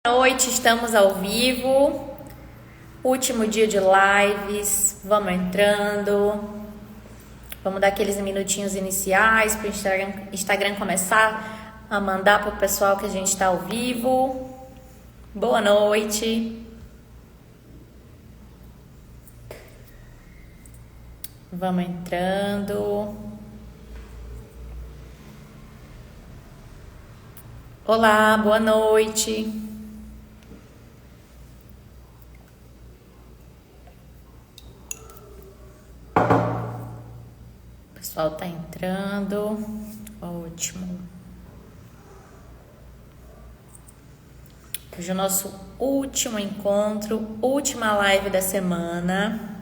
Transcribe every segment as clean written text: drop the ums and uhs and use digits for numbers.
Boa noite, estamos ao vivo. Último dia de lives. Vamos entrando. Vamos dar aqueles minutinhos iniciais para o Instagram começar a mandar para o pessoal que a gente está ao vivo. Boa noite. Vamos entrando. Olá, boa noite. O pessoal tá entrando. Ótimo. Hoje é o nosso último encontro, última live da semana.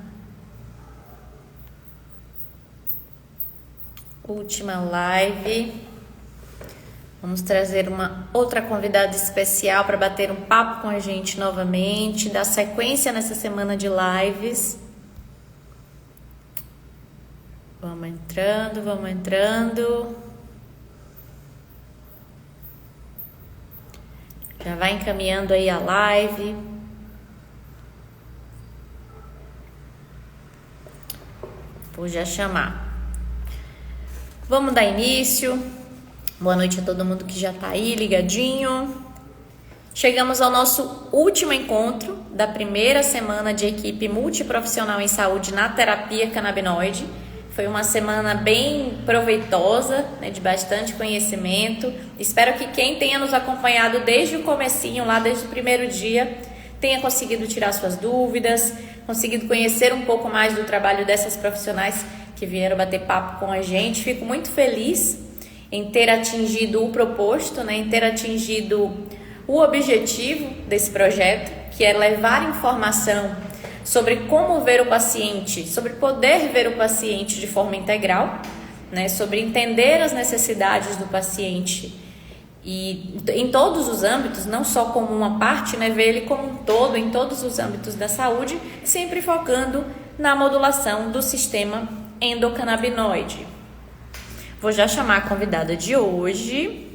Última live. Vamos trazer uma outra convidada especial para bater um papo com a gente novamente, dar sequência nessa semana de lives. Vamos entrando, vamos entrando. Já vai encaminhando aí a live. Vou já chamar. Vamos dar início. Boa noite a todo mundo que já tá aí ligadinho. Chegamos ao nosso último encontro da primeira semana de equipe multiprofissional em saúde na terapia canabinoide. Foi uma semana bem proveitosa, né, de bastante conhecimento. Espero que quem tenha nos acompanhado desde o comecinho, lá desde o primeiro dia, tenha conseguido tirar suas dúvidas, conseguido conhecer um pouco mais do trabalho dessas profissionais que vieram bater papo com a gente. Fico muito feliz em ter atingido o proposto, né, em ter atingido o objetivo desse projeto, que é levar informação sobre como ver o paciente, sobre poder ver o paciente de forma integral, né, sobre entender as necessidades do paciente e em todos os âmbitos, não só como uma parte, né, ver ele como um todo em todos os âmbitos da saúde, sempre focando na modulação do sistema endocannabinoide. Vou já chamar a convidada de hoje.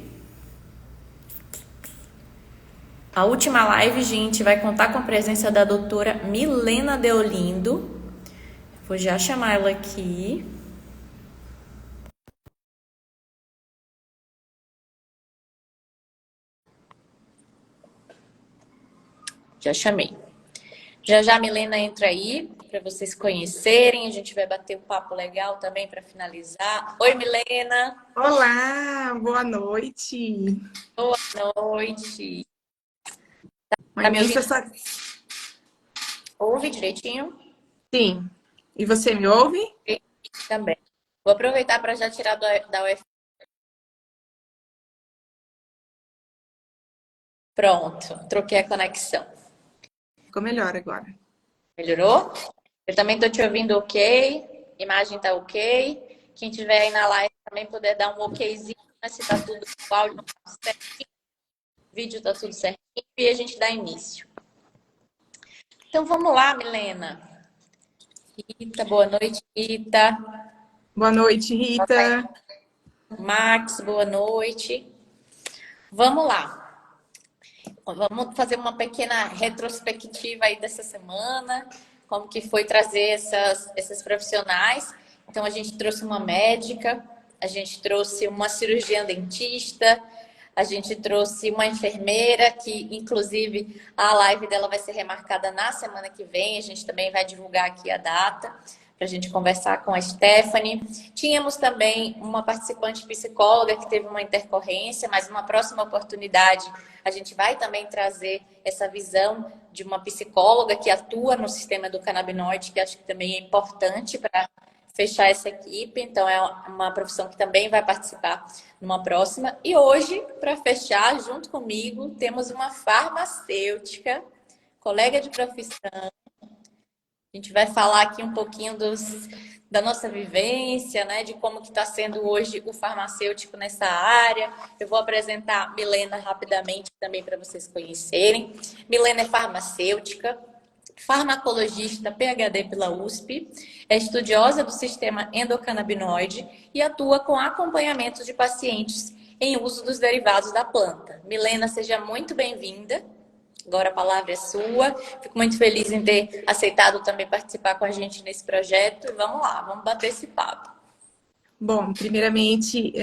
A última live, gente, vai contar com a presença da doutora Milena Deolindo. Vou já chamar ela aqui. Já chamei. Já já a Milena entra aí para vocês conhecerem. A gente vai bater um papo legal também para finalizar. Oi, Milena. Olá, boa noite. Boa noite. No Tá me início, ouvindo? essa... Ouve direitinho? Sim. E você me ouve? E também. Vou aproveitar para já tirar da UF. Pronto, troquei a conexão. Ficou melhor agora. Melhorou? Eu também estou te ouvindo ok. Imagem tá ok. Quem tiver aí na live também puder dar um okzinho, né? Se tá tudo, o áudio tá tudo certinho, o vídeo tá tudo certinho e a gente dá início. Então vamos lá, Milena. Rita, boa noite, Rita. Boa noite, Rita. Max, boa noite. Vamos lá. Vamos fazer uma pequena retrospectiva aí dessa semana, como que foi trazer essas profissionais. Então, a gente trouxe uma médica, a gente trouxe uma cirurgiã dentista, a gente trouxe uma enfermeira, que inclusive a live dela vai ser remarcada na semana que vem, a gente também vai divulgar aqui a data para a gente conversar com a Stephanie. Tínhamos também uma participante psicóloga que teve uma intercorrência, mas numa próxima oportunidade a gente vai também trazer essa visão de uma psicóloga que atua no sistema do canabinoide, que acho que também é importante para fechar essa equipe. Então, é uma profissão que também vai participar numa próxima. E hoje, para fechar, junto comigo, temos uma farmacêutica, colega de profissão. A gente vai falar aqui um pouquinho da nossa vivência, né, de como que está sendo hoje o farmacêutico nessa área. Eu vou apresentar a Milena rapidamente também para vocês conhecerem. Milena é farmacêutica, farmacologista PhD pela USP, é estudiosa do sistema endocannabinoide e atua com acompanhamento de pacientes em uso dos derivados da planta. Milena, seja muito bem-vinda. Agora a palavra é sua. Fico muito feliz em ter aceitado também participar com a gente nesse projeto. E vamos lá, vamos bater esse papo. Bom, primeiramente,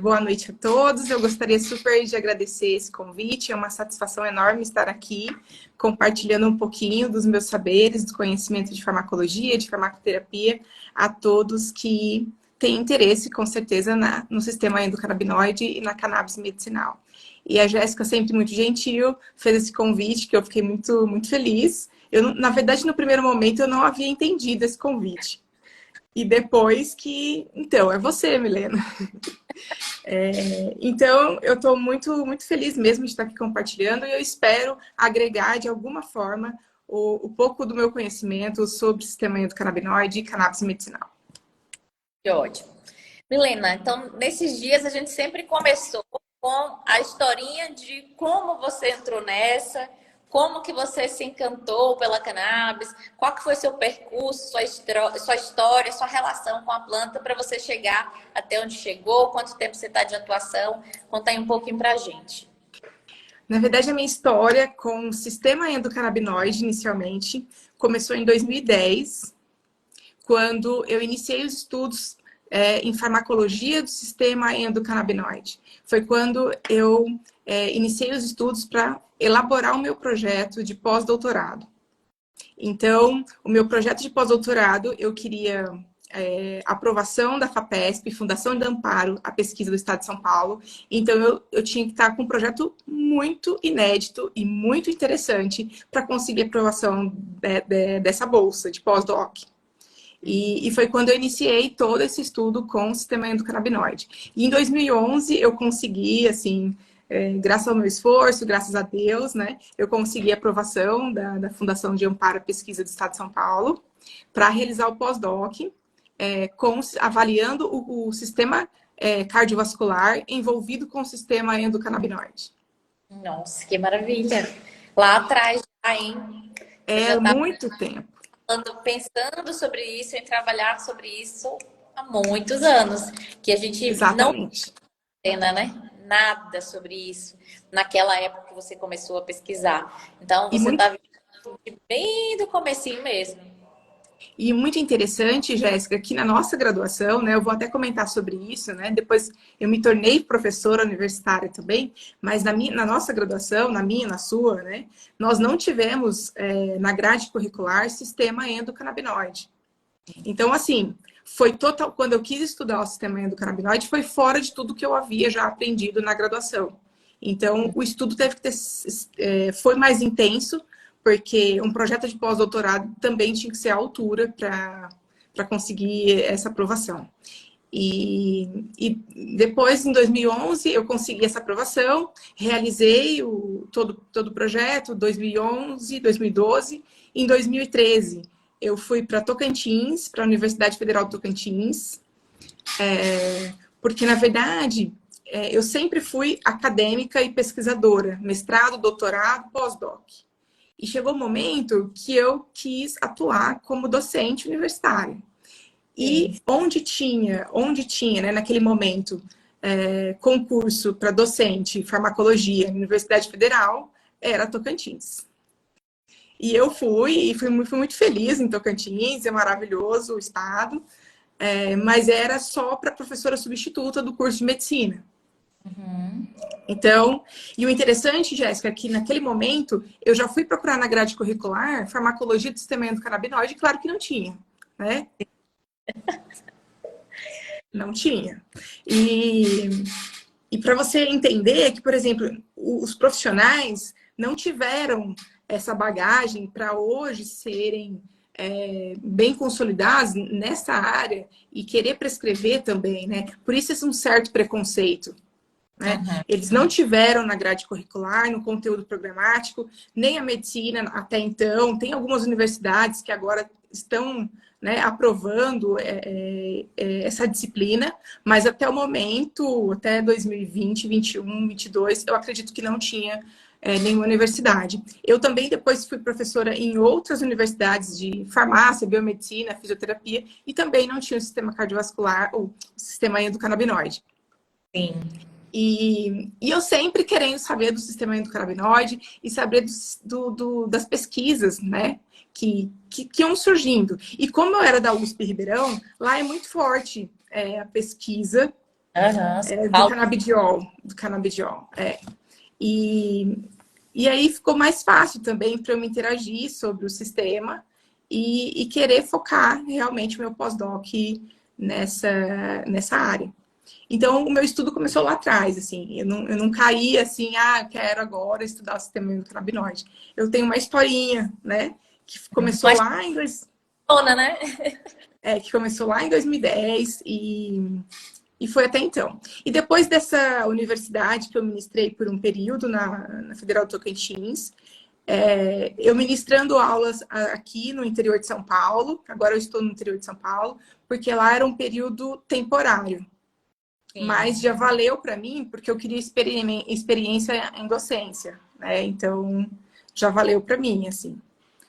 boa noite a todos. Eu gostaria super de agradecer esse convite. É uma satisfação enorme estar aqui, compartilhando um pouquinho dos meus saberes, do conhecimento de farmacologia, de farmacoterapia, a todos que têm interesse, com certeza, no sistema endocannabinoide e na cannabis medicinal. E a Jéssica, sempre muito gentil, fez esse convite, que eu fiquei muito, muito feliz. Na verdade, no primeiro momento, eu não havia entendido esse convite. E depois que... Então, é você, Milena. Então, eu estou muito, muito feliz mesmo de estar aqui compartilhando e eu espero agregar, de alguma forma, o pouco do meu conhecimento sobre o sistema endocannabinoide e cannabis medicinal. Que ótimo. Milena, então, nesses dias a gente sempre começou com a historinha de como você entrou nessa, como que você se encantou pela cannabis, qual que foi seu percurso, sua história, sua relação com a planta para você chegar até onde chegou, quanto tempo você está de atuação, conta aí um pouquinho para a gente. Na verdade, a minha história com o sistema endocannabinoide, inicialmente, começou em 2010, quando eu iniciei os estudos em farmacologia do sistema endocannabinoide. Foi quando eu iniciei os estudos para elaborar o meu projeto de pós-doutorado. Então, o meu projeto de pós-doutorado, eu queria aprovação da FAPESP, Fundação de Amparo à Pesquisa do Estado de São Paulo. Então, eu tinha que estar com um projeto muito inédito e muito interessante para conseguir a aprovação dessa bolsa de pós-doc. E foi quando eu iniciei todo esse estudo com o sistema endocannabinoide. E em 2011 eu consegui, assim, graças ao meu esforço, graças a Deus, né, eu consegui a aprovação da Fundação de Amparo à Pesquisa do Estado de São Paulo para realizar o pós-doc, avaliando o sistema cardiovascular envolvido com o sistema endocannabinoide. Nossa, que maravilha! Lá atrás, hein? Muito tempo. Pensando sobre isso, em trabalhar sobre isso há muitos anos, que a gente Exatamente. não entenda, né? Nada sobre isso naquela época que você começou a pesquisar. Então, você está bem do comecinho mesmo. E muito interessante, Jéssica, que na nossa graduação, né, eu vou até comentar sobre isso, né, depois eu me tornei professora universitária também, mas na nossa graduação, na minha, na sua, né, nós não tivemos na grade curricular sistema endocannabinoide. Então, assim, foi total, quando eu quis estudar o sistema endocannabinoide, foi fora de tudo que eu havia já aprendido na graduação. Então, o estudo teve que ter, foi mais intenso, porque um projeto de pós-doutorado também tinha que ser à altura para conseguir essa aprovação. E depois, em 2011, eu consegui essa aprovação, realizei todo o projeto, 2011, 2012. Em 2013, eu fui para Tocantins, para a Universidade Federal de Tocantins, porque, na verdade, eu sempre fui acadêmica e pesquisadora, mestrado, doutorado, pós-doc. E chegou o momento que eu quis atuar como docente universitária. E onde tinha, né, naquele momento, concurso para docente farmacologia na Universidade Federal, era Tocantins. E eu fui muito feliz em Tocantins, é maravilhoso o estado, mas era só para professora substituta do curso de medicina. Uhum. Então, e o interessante, Jéssica, é que naquele momento eu já fui procurar na grade curricular farmacologia do sistema endocannabinoide, claro que não tinha, né? Não tinha. E para você entender que, por exemplo, os profissionais não tiveram essa bagagem para hoje serem bem consolidados nessa área e querer prescrever também, né? Por isso esse é um certo preconceito. Né? Uhum. Eles não tiveram na grade curricular, no conteúdo programático, nem a medicina até então. Tem algumas universidades que agora estão, né, aprovando essa disciplina, mas até o momento, até 2020, 21, 22, eu acredito que não tinha nenhuma universidade. Eu também depois fui professora em outras universidades de farmácia, biomedicina, fisioterapia, e também não tinha o sistema cardiovascular ou o sistema endocannabinoide. Sim. E eu sempre querendo saber do sistema endocannabinoide e saber das pesquisas, né? Que iam surgindo. E como eu era da USP Ribeirão, lá é muito forte a pesquisa Aham, do canabidiol. Do canabidiol, E, e aí ficou mais fácil também para eu me interagir sobre o sistema e querer focar realmente o meu pós-doc nessa área. Então, o meu estudo começou lá atrás, assim. Eu não caí assim, quero agora estudar o sistema endocannabinoide. Eu tenho uma historinha, né? Que começou mas lá né? que começou lá em 2010 e foi até então. E depois dessa universidade que eu ministrei por um período na Federal do Tocantins, eu ministrando aulas aqui no interior de São Paulo, agora eu estou no interior de São Paulo, porque lá era um período temporário. Sim. Mas já valeu para mim, porque eu queria experiência em docência, né? Então, já valeu para mim, assim,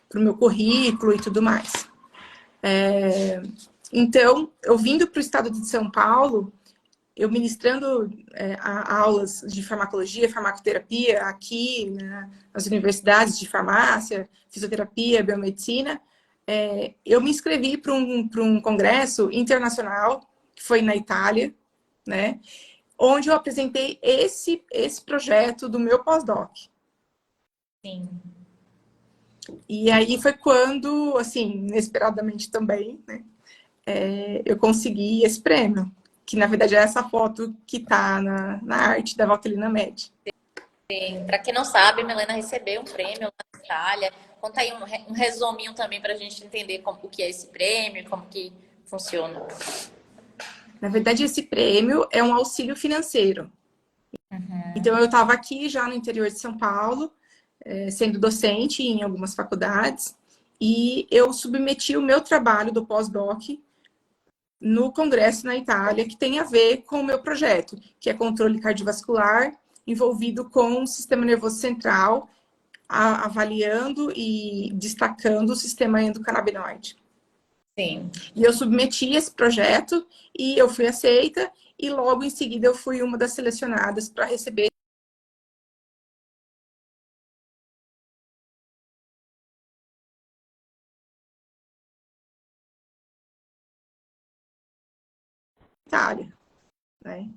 para o meu currículo e tudo mais. Então, eu vindo para o estado de São Paulo, eu ministrando aulas de farmacologia, farmacoterapia aqui, né, nas universidades de farmácia, fisioterapia, biomedicina, eu me inscrevi para um congresso internacional, que foi na Itália, né? Onde eu apresentei esse projeto do meu pós-doc. Sim. E aí foi quando, assim, inesperadamente também, né, eu consegui esse prêmio, que na verdade é essa foto que está na arte da Valtelina Med. Para quem não sabe, Milena recebeu um prêmio lá na Itália. Conta aí um resuminho também para a gente entender o que é esse prêmio, como que funciona. Na verdade, esse prêmio é um auxílio financeiro. Então, eu estava aqui já no interior de São Paulo, sendo docente em algumas faculdades, e eu submeti o meu trabalho do pós-doc no congresso na Itália, que tem a ver com o meu projeto, que é controle cardiovascular, envolvido com o sistema nervoso central, avaliando e destacando o sistema endocannabinoide. Sim. E eu submeti esse projeto e eu fui aceita, e logo em seguida eu fui uma das selecionadas para receber a Itália, né?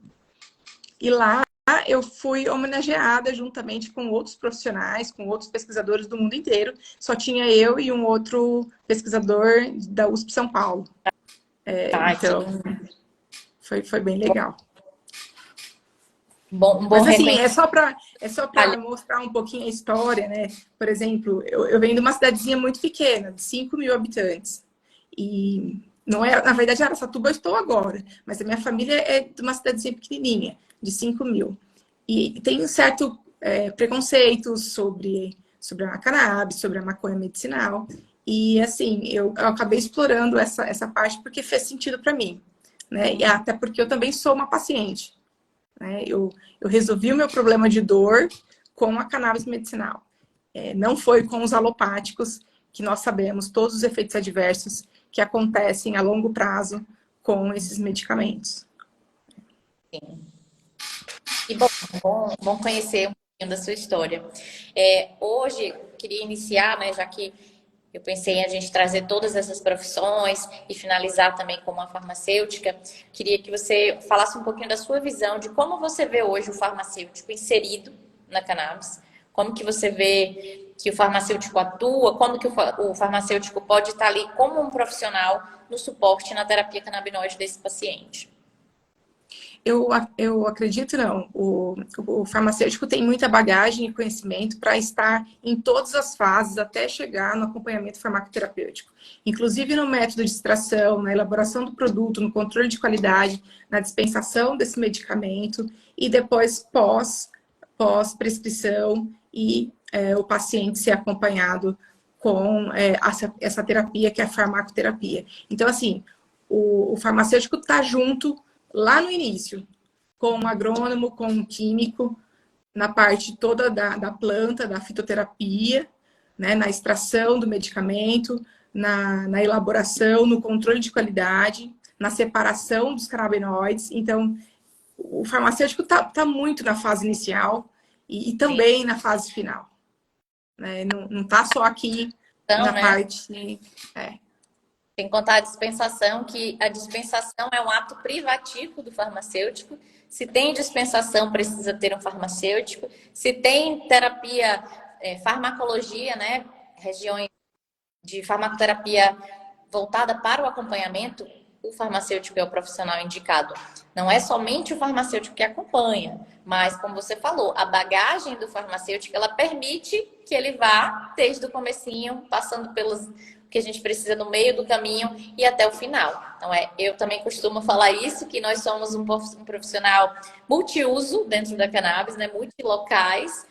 E lá eu fui homenageada juntamente com outros profissionais, com outros pesquisadores do mundo inteiro. Só tinha eu e um outro pesquisador da USP São Paulo. Então, foi bem legal. Bom Mas assim, reconhecimento. é só para mostrar um pouquinho a história, né? Por exemplo, eu venho de uma cidadezinha muito pequena, de 5 mil habitantes. E não é, na verdade, Araçatuba eu estou agora, mas a minha família é de uma cidadezinha pequenininha, de 5 mil. E tem um certo preconceito sobre a cannabis, sobre a maconha medicinal. E assim, eu acabei explorando essa parte porque fez sentido para mim, né? E até porque eu também sou uma paciente. Né? Eu resolvi o meu problema de dor com a cannabis medicinal. Não foi com os alopáticos, que nós sabemos todos os efeitos adversos que acontecem a longo prazo com esses medicamentos. Sim. E bom conhecer um pouquinho da sua história. Hoje, queria iniciar, né, já que eu pensei em a gente trazer todas essas profissões e finalizar também com uma farmacêutica. Queria que você falasse um pouquinho da sua visão de como você vê hoje o farmacêutico inserido na cannabis, como que você vê que o farmacêutico atua, como que o farmacêutico pode estar ali como um profissional no suporte na terapia canabinoide desse paciente. Eu acredito não. O farmacêutico tem muita bagagem e conhecimento para estar em todas as fases até chegar no acompanhamento farmacoterapêutico. Inclusive no método de extração, na elaboração do produto, no controle de qualidade, na dispensação desse medicamento e depois pós-prescrição e o paciente ser acompanhado com essa terapia que é a farmacoterapia. Então, assim, o farmacêutico está junto lá no início, com um agrônomo, com um químico, na parte toda da planta, da fitoterapia, né, na extração do medicamento, na elaboração, no controle de qualidade, na separação dos canabinoides. Então, o farmacêutico tá muito na fase inicial e Sim. também na fase final, né? Não tá só aqui Então, na né? parte... Sem contar a dispensação, que a dispensação é um ato privativo do farmacêutico. Se tem dispensação, precisa ter um farmacêutico. Se tem terapia, farmacologia, né? Regiões de farmacoterapia voltada para o acompanhamento, o farmacêutico é o profissional indicado. Não é somente o farmacêutico que acompanha, mas, como você falou, a bagagem do farmacêutico, ela permite que ele vá desde o comecinho, passando pelos que a gente precisa no meio do caminho e até o final. Então, eu também costumo falar isso, que nós somos um profissional multiuso dentro da cannabis, né? Multilocais.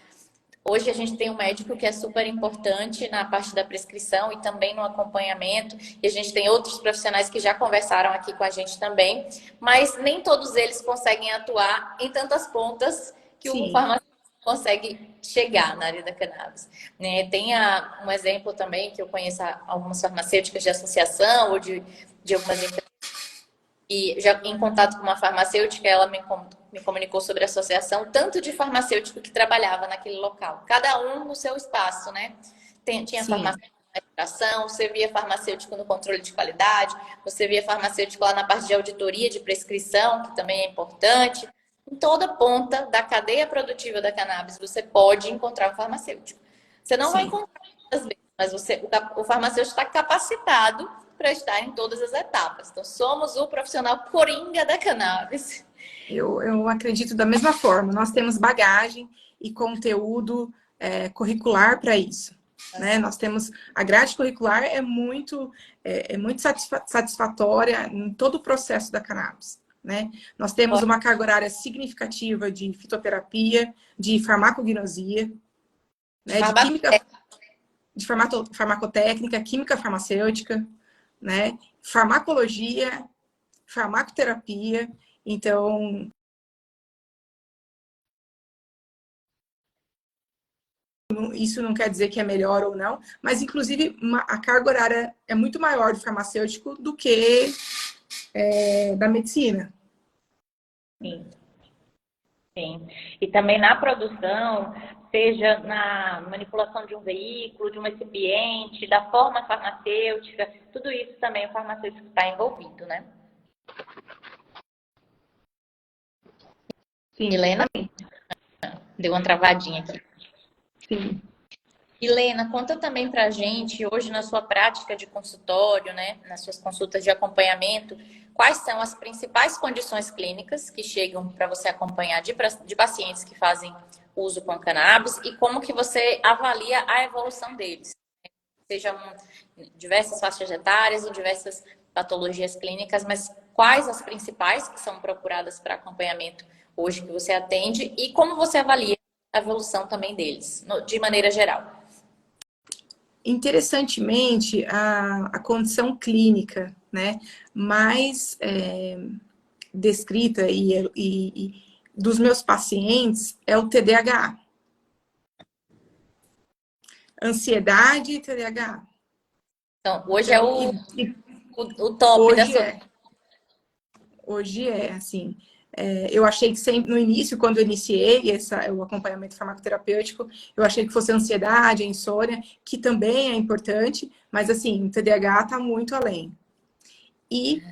Hoje a gente tem um médico que é super importante na parte da prescrição e também no acompanhamento. E a gente tem outros profissionais que já conversaram aqui com a gente também. Mas nem todos eles conseguem atuar em tantas pontas que o Sim, farmacêutico consegue chegar na área da cannabis. Né? Tem um exemplo também que eu conheço algumas farmacêuticas de associação ou de algumas empresas. E já em contato com uma farmacêutica, ela me comunicou sobre a associação, tanto de farmacêutico que trabalhava naquele local, cada um no seu espaço, né? Tinha sim, farmacêutico na educação, você via farmacêutico no controle de qualidade, você via farmacêutico lá na parte de auditoria de prescrição, que também é importante. Em toda ponta da cadeia produtiva da cannabis, você pode encontrar um farmacêutico. Você não vai sim. encontrar muitas vezes, mas o farmacêutico está capacitado para estar em todas as etapas. Então, somos o profissional coringa da cannabis. Eu acredito da mesma forma. Nós temos bagagem e conteúdo curricular para isso. Né? Nós temos a grade curricular é muito satisfatória em todo o processo da cannabis. Né? Nós temos uma carga horária significativa de fitoterapia, de farmacognosia, né? De química, de farmacotécnica, química farmacêutica, né? Farmacologia, farmacoterapia. Então, isso não quer dizer que é melhor ou não, mas inclusive a carga horária é muito maior do farmacêutico do que da medicina. Sim, sim. E também na produção, seja na manipulação de um veículo, de um recipiente, da forma farmacêutica, tudo isso também o farmacêutico está envolvido, né? Sim, Helena, exatamente. deu uma travadinha aqui. Sim. Helena, conta também para a gente, hoje na sua prática de consultório, né, nas suas consultas de acompanhamento, quais são as principais condições clínicas que chegam para você acompanhar de pacientes que fazem uso com cannabis e como que você avalia a evolução deles, sejam diversas faixas etárias ou diversas patologias clínicas, mas quais as principais que são procuradas para acompanhamento hoje que você atende e como você avalia a evolução também deles, de maneira geral? Interessantemente, a condição clínica, né, mais descrita e dos meus pacientes é o TDAH. Ansiedade e TDAH. Então, hoje é Então, o top da hoje sua. é. Hoje é, assim. Eu achei que sempre, no início, quando eu iniciei o acompanhamento farmacoterapêutico, eu achei que fosse a ansiedade, a insônia, que também é importante, mas, assim, o TDAH está muito além. E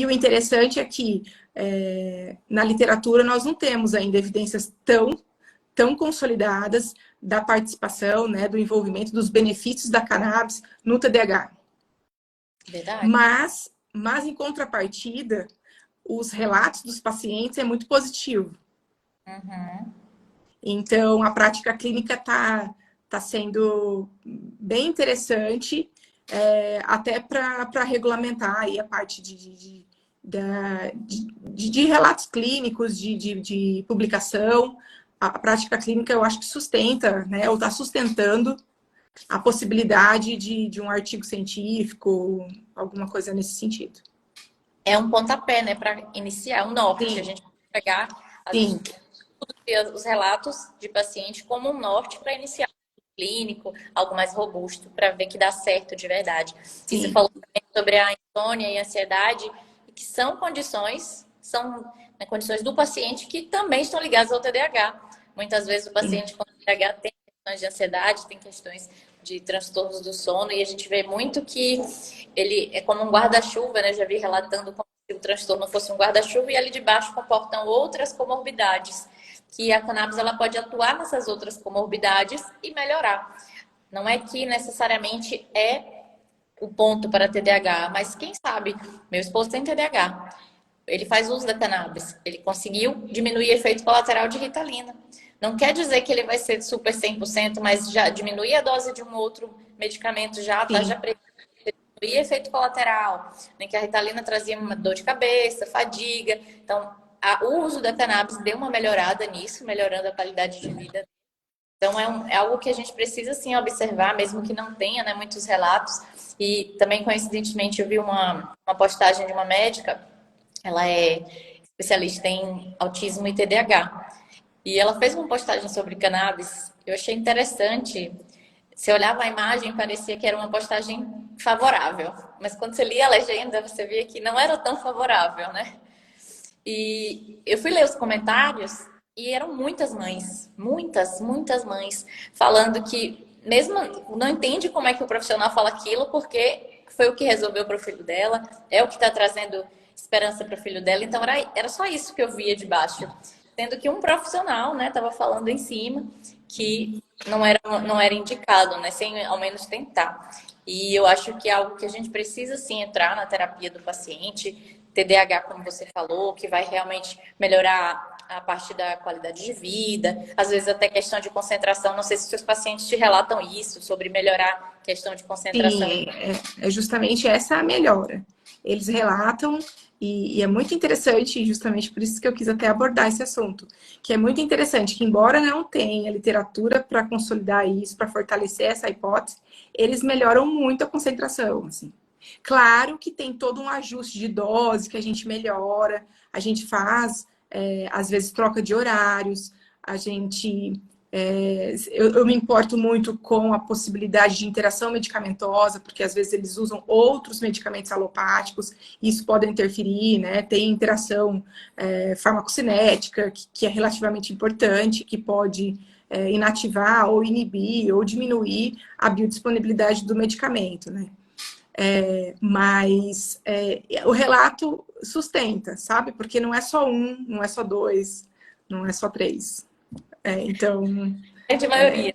o interessante é que, na literatura, nós não temos ainda evidências tão consolidadas da participação, né, do envolvimento dos benefícios da cannabis no TDAH. Verdade. Mas em contrapartida, os relatos dos pacientes é muito positivo. Uhum. Então, a prática clínica tá sendo bem interessante, até para regulamentar aí a parte de relatos clínicos, de publicação. A prática clínica, eu acho que sustenta, né, ou está sustentando a possibilidade de um artigo científico, alguma coisa nesse sentido. É um pontapé, né, para iniciar um norte. A Sim, gente vai pegar sim, os relatos de paciente como um norte para iniciar um clínico, algo mais robusto, para ver que dá certo de verdade. E você sim, falou também sobre a insônia e a ansiedade, que são condições, são né, condições do paciente que também estão ligadas ao TDAH. Muitas vezes o paciente com TDAH tem questões de ansiedade, tem questões de transtornos do sono, e a gente vê muito que ele é como um guarda-chuva, né? Eu já vi relatando como se o transtorno fosse um guarda-chuva e ali de baixo comportam outras comorbidades, que a cannabis ela pode atuar nessas outras comorbidades e melhorar. Não é que necessariamente é o ponto para TDAH, mas quem sabe, meu esposo tem TDAH, ele faz uso da cannabis, ele conseguiu diminuir o efeito colateral de Ritalina. Não quer dizer que ele vai ser super 100%, mas já diminuir a dose de um outro medicamento já tá, já diminuir efeito colateral, né, que a Ritalina trazia uma dor de cabeça, fadiga. Então, o uso da cannabis deu uma melhorada nisso, melhorando a qualidade de vida. Então, é algo que a gente precisa, sim, observar, mesmo que não tenha, né, muitos relatos. E também, coincidentemente, eu vi uma postagem de uma médica, ela é especialista em autismo e TDAH. E ela fez uma postagem sobre cannabis, eu achei interessante. Você olhava a imagem, parecia que era uma postagem favorável. Mas quando você lia a legenda, você via que não era tão favorável, né? E eu fui ler os comentários e eram muitas mães, muitas mães, falando que mesmo não entende como é que o profissional fala aquilo, porque foi o que resolveu para o filho dela, é o que está trazendo esperança para o filho dela. Então era só isso que eu via de baixo. Sendo que um profissional, né, estava falando em cima que não era indicado, né, sem ao menos tentar. E eu acho que é algo que a gente precisa sim entrar na terapia do paciente, TDAH, como você falou, que vai realmente melhorar a parte da qualidade de vida, às vezes até questão de concentração. Não sei se seus pacientes te relatam isso, sobre melhorar a questão de concentração. Sim, é justamente essa a melhora. Eles relatam, e é muito interessante, justamente por isso que eu quis até abordar esse assunto, que é muito interessante que, embora não tenha literatura para consolidar isso, para fortalecer essa hipótese, eles melhoram muito a concentração, assim. Claro que tem todo um ajuste de dose que a gente melhora, a gente faz, às vezes, troca de horários, a gente eu me importo muito com a possibilidade de interação medicamentosa, porque às vezes eles usam outros medicamentos alopáticos, e isso pode interferir, né? Tem interação farmacocinética, que é relativamente importante, que pode inativar ou inibir ou diminuir a biodisponibilidade do medicamento, né? Mas o relato sustenta, sabe? Porque não é só um, não é só dois, não é só três. Então, De maioria.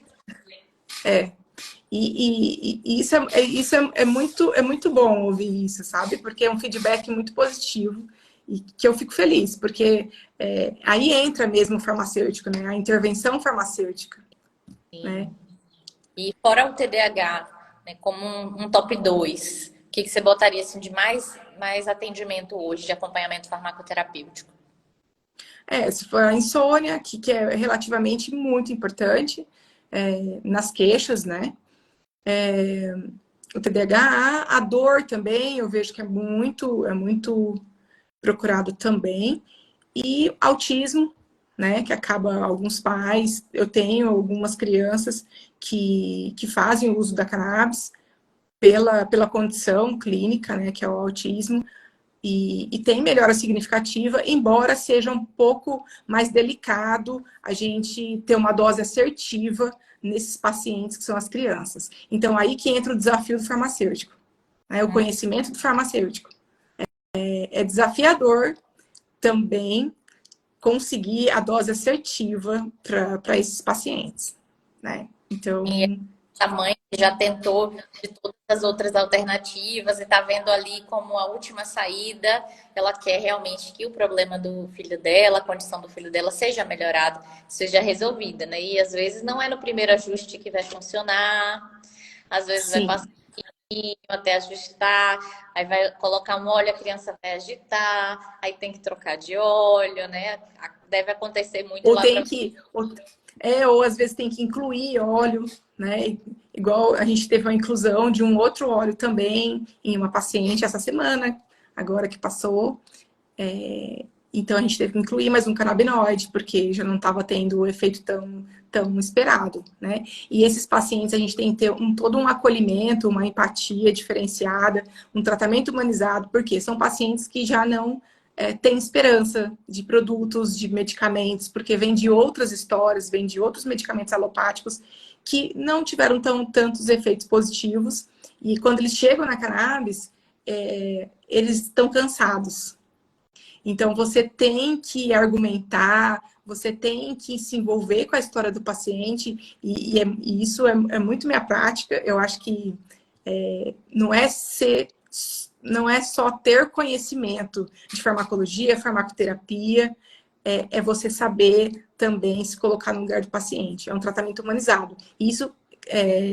e isso é muito bom ouvir isso, sabe? Porque é um feedback muito positivo e que eu fico feliz, porque aí entra mesmo o farmacêutico, né? A intervenção farmacêutica. Sim. Né? E fora o TDAH, né, como um top 2, o que você botaria assim, de mais atendimento hoje, de acompanhamento farmacoterapêutico? Se for a insônia, que é relativamente muito importante nas queixas, né? O TDAH, a dor também, eu vejo que é muito procurado também. E autismo, né? Que acaba alguns pais, eu tenho algumas crianças que fazem o uso da cannabis pela condição clínica, né? Que é o autismo. E tem melhora significativa, embora seja um pouco mais delicado a gente ter uma dose assertiva nesses pacientes que são as crianças. Então, aí que entra o desafio do farmacêutico, né? O conhecimento do farmacêutico. É desafiador também conseguir a dose assertiva para esses pacientes, né? Então... A mãe já tentou de todas as outras alternativas e está vendo ali como a última saída. Ela quer realmente que o problema do filho dela, a condição do filho dela seja melhorada, seja resolvida, né? E às vezes não é no primeiro ajuste que vai funcionar, às vezes vai passar até ajustar, aí vai colocar um óleo, a criança vai agitar, aí tem que trocar de óleo, né? Deve acontecer muito lá tem que... ou às vezes tem que incluir óleo, né? Igual a gente teve uma inclusão de um outro óleo também em uma paciente essa semana, agora que passou. Então a gente teve que incluir mais um canabinoide, porque já não estava tendo o efeito tão esperado, né? E esses pacientes a gente tem que ter todo um acolhimento, uma empatia diferenciada, um tratamento humanizado, porque são pacientes que já não tem esperança de produtos, de medicamentos, porque vem de outras histórias, vem de outros medicamentos alopáticos que não tiveram tantos efeitos positivos. E quando eles chegam na cannabis, eles estão cansados. Então, você tem que argumentar, você tem que se envolver com a história do paciente, e isso é muito minha prática. Eu acho que não é só ter conhecimento de farmacologia, farmacoterapia, é você saber também se colocar no lugar do paciente. É um tratamento humanizado. E isso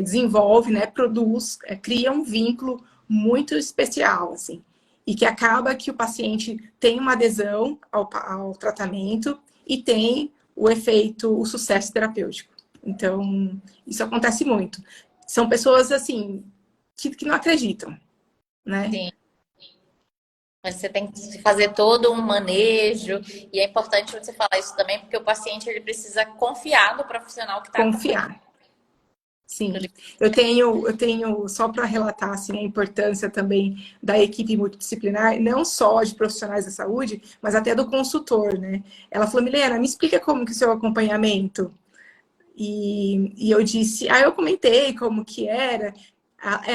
desenvolve, né, produz, cria um vínculo muito especial, assim. E que acaba que o paciente tem uma adesão ao tratamento e tem o efeito, o sucesso terapêutico. Então, isso acontece muito. São pessoas, assim, que não acreditam, né? Sim. Mas você tem que fazer todo um manejo, e é importante você falar isso também, porque o paciente ele precisa confiar no profissional que está acompanhando. Confiar. Sim, eu tenho só para relatar assim, a importância também da equipe multidisciplinar, não só de profissionais da saúde, mas até do consultor, né? Ela falou, Milena, me explica como que é o seu acompanhamento. E eu disse, eu comentei como que era,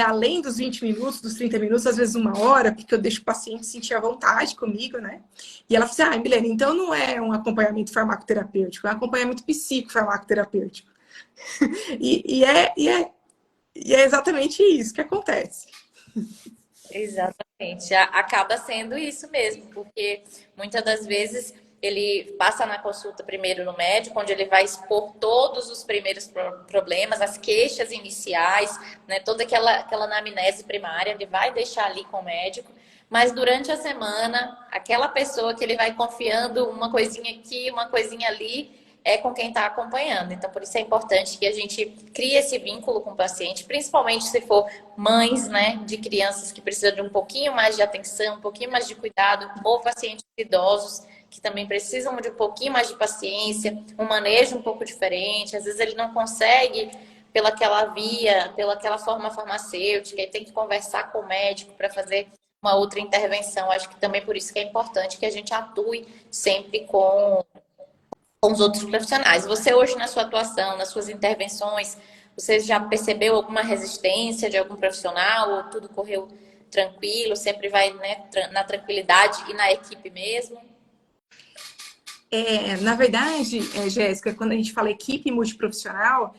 além dos 20 minutos, dos 30 minutos, às vezes 1 hora, porque eu deixo o paciente sentir à vontade comigo, né? E ela falou assim, Milena, então não é um acompanhamento farmacoterapêutico, é um acompanhamento psicofarmacoterapêutico. E é exatamente isso que acontece. Exatamente. Acaba sendo isso mesmo, porque muitas das vezes ele passa na consulta primeiro no médico, onde ele vai expor todos os primeiros problemas, as queixas iniciais, né, toda aquela anamnese primária, ele vai deixar ali com o médico, mas durante a semana, aquela pessoa que ele vai confiando uma coisinha aqui, uma coisinha ali, é com quem está acompanhando. Então, por isso é importante que a gente crie esse vínculo com o paciente, principalmente se for mães, né, de crianças que precisam de um pouquinho mais de atenção, um pouquinho mais de cuidado, ou pacientes idosos que também precisam de um pouquinho mais de paciência, um manejo um pouco diferente. Às vezes ele não consegue pelaquela via, pelaquela forma farmacêutica, e tem que conversar com o médico para fazer uma outra intervenção. Acho que também por isso que é importante que a gente atue sempre com os outros profissionais. Você hoje, na sua atuação, nas suas intervenções, você já percebeu alguma resistência de algum profissional ou tudo correu tranquilo, sempre vai, né, na tranquilidade e na equipe mesmo? Na verdade, Jéssica, quando a gente fala equipe multiprofissional,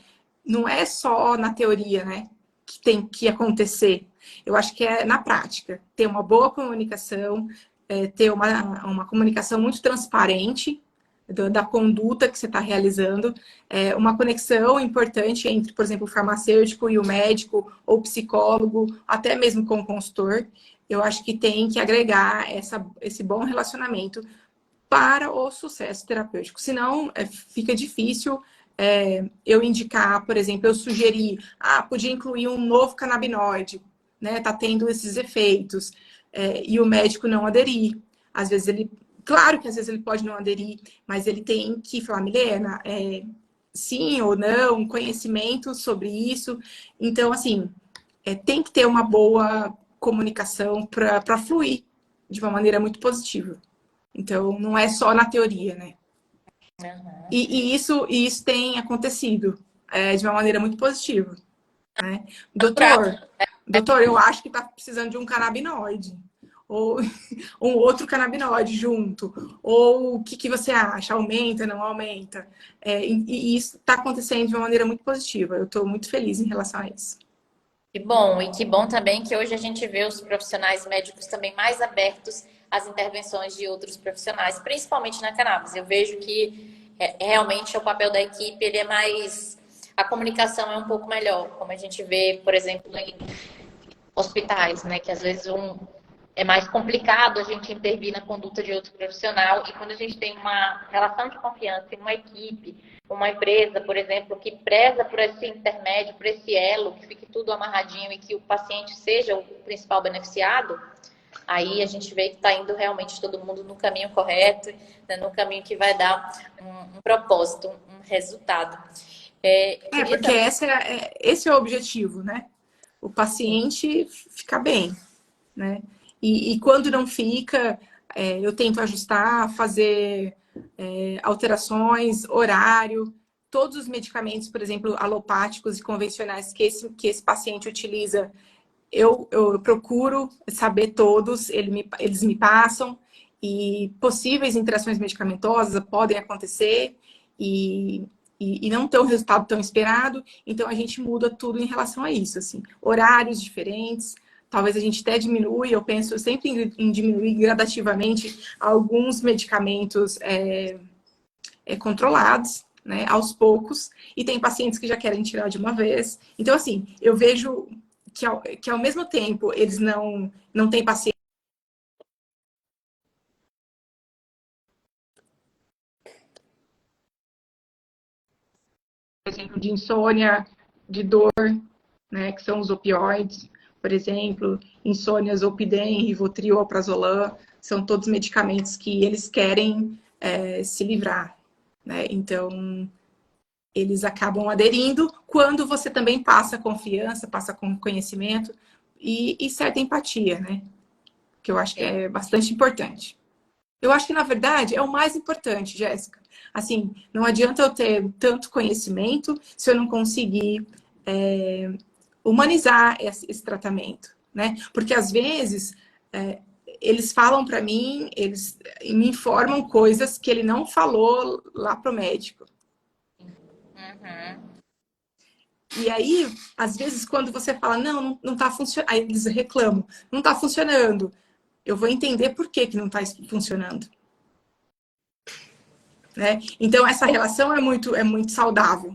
não é só na teoria, né, que tem que acontecer. Eu acho que é na prática. Ter uma boa comunicação, ter uma comunicação muito transparente da conduta que você está realizando, uma conexão importante entre, por exemplo, o farmacêutico e o médico, ou o psicólogo, até mesmo com o consultor. Eu acho que tem que agregar esse bom relacionamento para o sucesso terapêutico. Senão, fica difícil eu indicar, por exemplo, eu sugerir, podia incluir um novo canabinoide, né? Tá tendo esses efeitos, e o médico não aderir. Às vezes claro que às vezes ele pode não aderir, mas ele tem que falar, Milena, sim ou não, conhecimento sobre isso. Então, assim, tem que ter uma boa comunicação para fluir de uma maneira muito positiva. Então, não é só na teoria, né? Uhum. E isso tem acontecido de uma maneira muito positiva, né? Natural. Doutor, eu acho que está precisando de um canabinoide. Ou um outro canabinoide junto. Ou o que você acha? Aumenta, não aumenta? E isso está acontecendo de uma maneira muito positiva. Eu estou muito feliz em relação a isso. Que bom, e que bom também que hoje a gente vê os profissionais médicos também mais abertos às intervenções de outros profissionais, principalmente na cannabis. Eu vejo que realmente o papel da equipe, ele é mais... A comunicação é um pouco melhor, como a gente vê, por exemplo, em hospitais, né? Que às vezes é mais complicado a gente intervir na conduta de outro profissional, e quando a gente tem uma relação de confiança em uma equipe, uma empresa, por exemplo, que preza por esse intermédio, por esse elo, que fique tudo amarradinho e que o paciente seja o principal beneficiado, aí a gente vê que está indo realmente todo mundo no caminho correto, né, no caminho que vai dar um propósito, um resultado. Queria Porque também... esse é o objetivo, né? O paciente ficar bem, né? E quando não fica, eu tento ajustar, fazer alterações, horário, todos os medicamentos, por exemplo, alopáticos e convencionais que esse paciente utiliza, eu procuro saber todos, eles me passam, e possíveis interações medicamentosas podem acontecer e não ter um resultado tão esperado, então a gente muda tudo em relação a isso, assim, horários diferentes, talvez a gente até diminui, eu penso sempre em diminuir gradativamente alguns medicamentos controlados, né, aos poucos, e tem pacientes que já querem tirar de uma vez. Então, assim, eu vejo que ao mesmo tempo eles não têm paciência, por exemplo, de insônia, de dor, né, que são os opioides, por exemplo, insônia, Zolpidem, Rivotril, Alprazolam, são todos medicamentos que eles querem se livrar, né? Então, eles acabam aderindo quando você também passa confiança, passa com conhecimento e certa empatia, né? Que eu acho que é bastante importante. Eu acho que, na verdade, é o mais importante, Jéssica. Assim, não adianta eu ter tanto conhecimento se eu não conseguir humanizar esse tratamento, né? Porque, às vezes, eles falam para mim, eles me informam coisas que ele não falou lá pro médico. Uhum. E aí, às vezes, quando você fala, não tá funcionando, aí eles reclamam, não tá funcionando. Eu vou entender por que não tá funcionando. Né? Então, essa relação é muito saudável.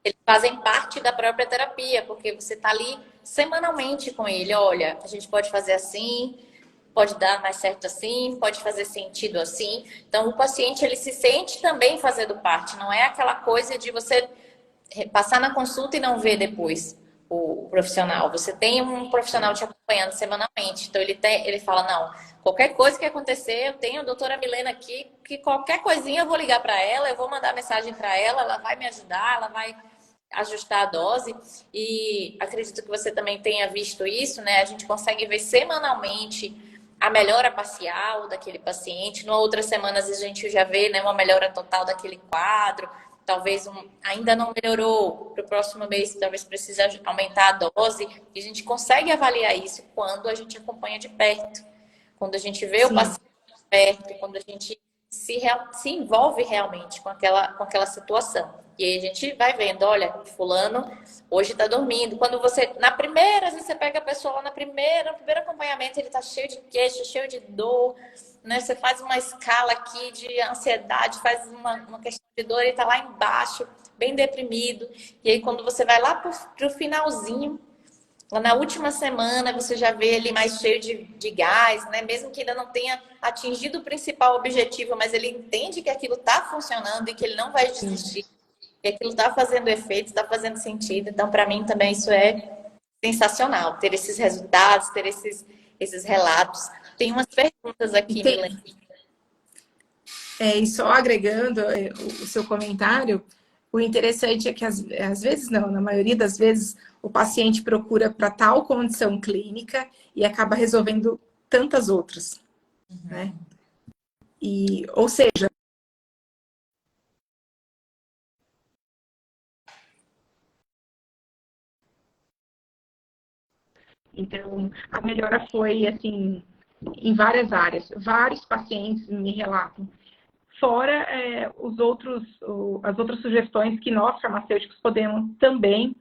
Eles fazem parte da própria terapia, porque você está ali semanalmente com ele. Olha, a gente pode fazer assim, pode dar mais certo assim, pode fazer sentido assim. Então, o paciente ele se sente também fazendo parte. Não é aquela coisa de você passar na consulta e não ver depois o profissional. Você tem um profissional te acompanhando semanalmente. Então, ele fala, não, qualquer coisa que acontecer, eu tenho a doutora Milena aqui, que qualquer coisinha eu vou ligar para ela, eu vou mandar mensagem para ela, ela vai me ajudar, ela vai ajustar a dose. E acredito que você também tenha visto isso, né? A gente consegue ver semanalmente a melhora parcial daquele paciente. Na outra semana, às vezes, a gente já vê, né, uma melhora total daquele quadro. Talvez ainda não melhorou, para o próximo mês talvez precise aumentar a dose. E a gente consegue avaliar isso quando a gente acompanha de perto. Quando a gente vê o Sim, paciente de perto, quando a gente se envolve realmente com aquela situação. E aí a gente vai vendo, olha, fulano hoje está dormindo. Quando você, na primeira, às vezes você pega a pessoa lá no primeiro acompanhamento, ele está cheio de queixa, cheio de dor, né? Você faz uma escala aqui de ansiedade, faz uma questão de dor, ele está lá embaixo, bem deprimido. E aí quando você vai lá para o finalzinho, lá na última semana, você já vê ele mais cheio de gás, né? Mesmo que ainda não tenha atingido o principal objetivo, mas ele entende que aquilo está funcionando e que ele não vai desistir, que aquilo está fazendo efeito, está fazendo sentido. Então, para mim também isso é sensacional, ter esses resultados, ter esses relatos. Tem umas perguntas e, aqui, Milena. e só agregando o seu comentário, o interessante é que às vezes não, na maioria das vezes o paciente procura para tal condição clínica e acaba resolvendo tantas outras, né? E, ou seja, então a melhora foi assim em várias áreas. Vários pacientes me relatam. Fora as outras sugestões que nós, farmacêuticos, podemos também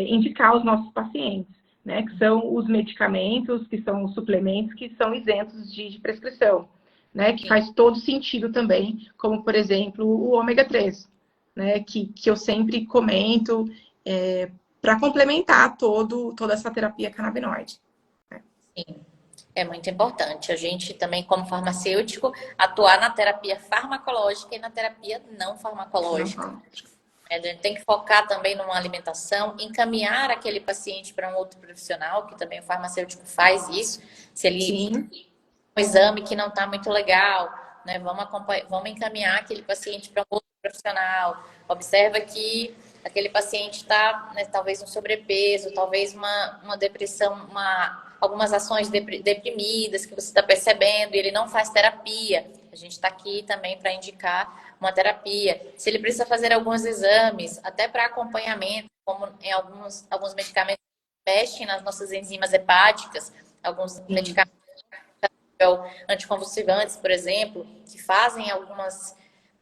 indicar aos nossos pacientes, né? Que são os medicamentos, que são os suplementos que são isentos de prescrição, né? Que faz todo sentido também, como, por exemplo, o ômega 3, né? Que eu sempre comento para complementar toda essa terapia canabinoide. Sim, é muito importante. A gente também, como farmacêutico, atuar na terapia farmacológica e na terapia não Não farmacológica. fala. A gente tem que focar também numa alimentação, encaminhar aquele paciente para um outro profissional, que também o farmacêutico faz isso. Se ele Sim, um exame que não está muito legal, né? Vamos encaminhar aquele paciente para um outro profissional. Observa que aquele paciente está, né, talvez um sobrepeso, talvez uma depressão, algumas ações deprimidas que você está percebendo e ele não faz terapia, a gente está aqui também para indicar uma terapia. Se ele precisa fazer alguns exames, até para acompanhamento, como em alguns medicamentos que mexem nas nossas enzimas hepáticas, alguns Sim. medicamentos anticonvulsivantes, por exemplo, que fazem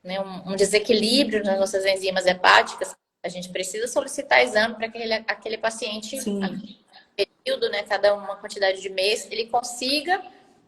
né, um desequilíbrio nas nossas enzimas hepáticas, a gente precisa solicitar exame para que aquele paciente, Sim. período, né, cada uma quantidade de mês, ele consiga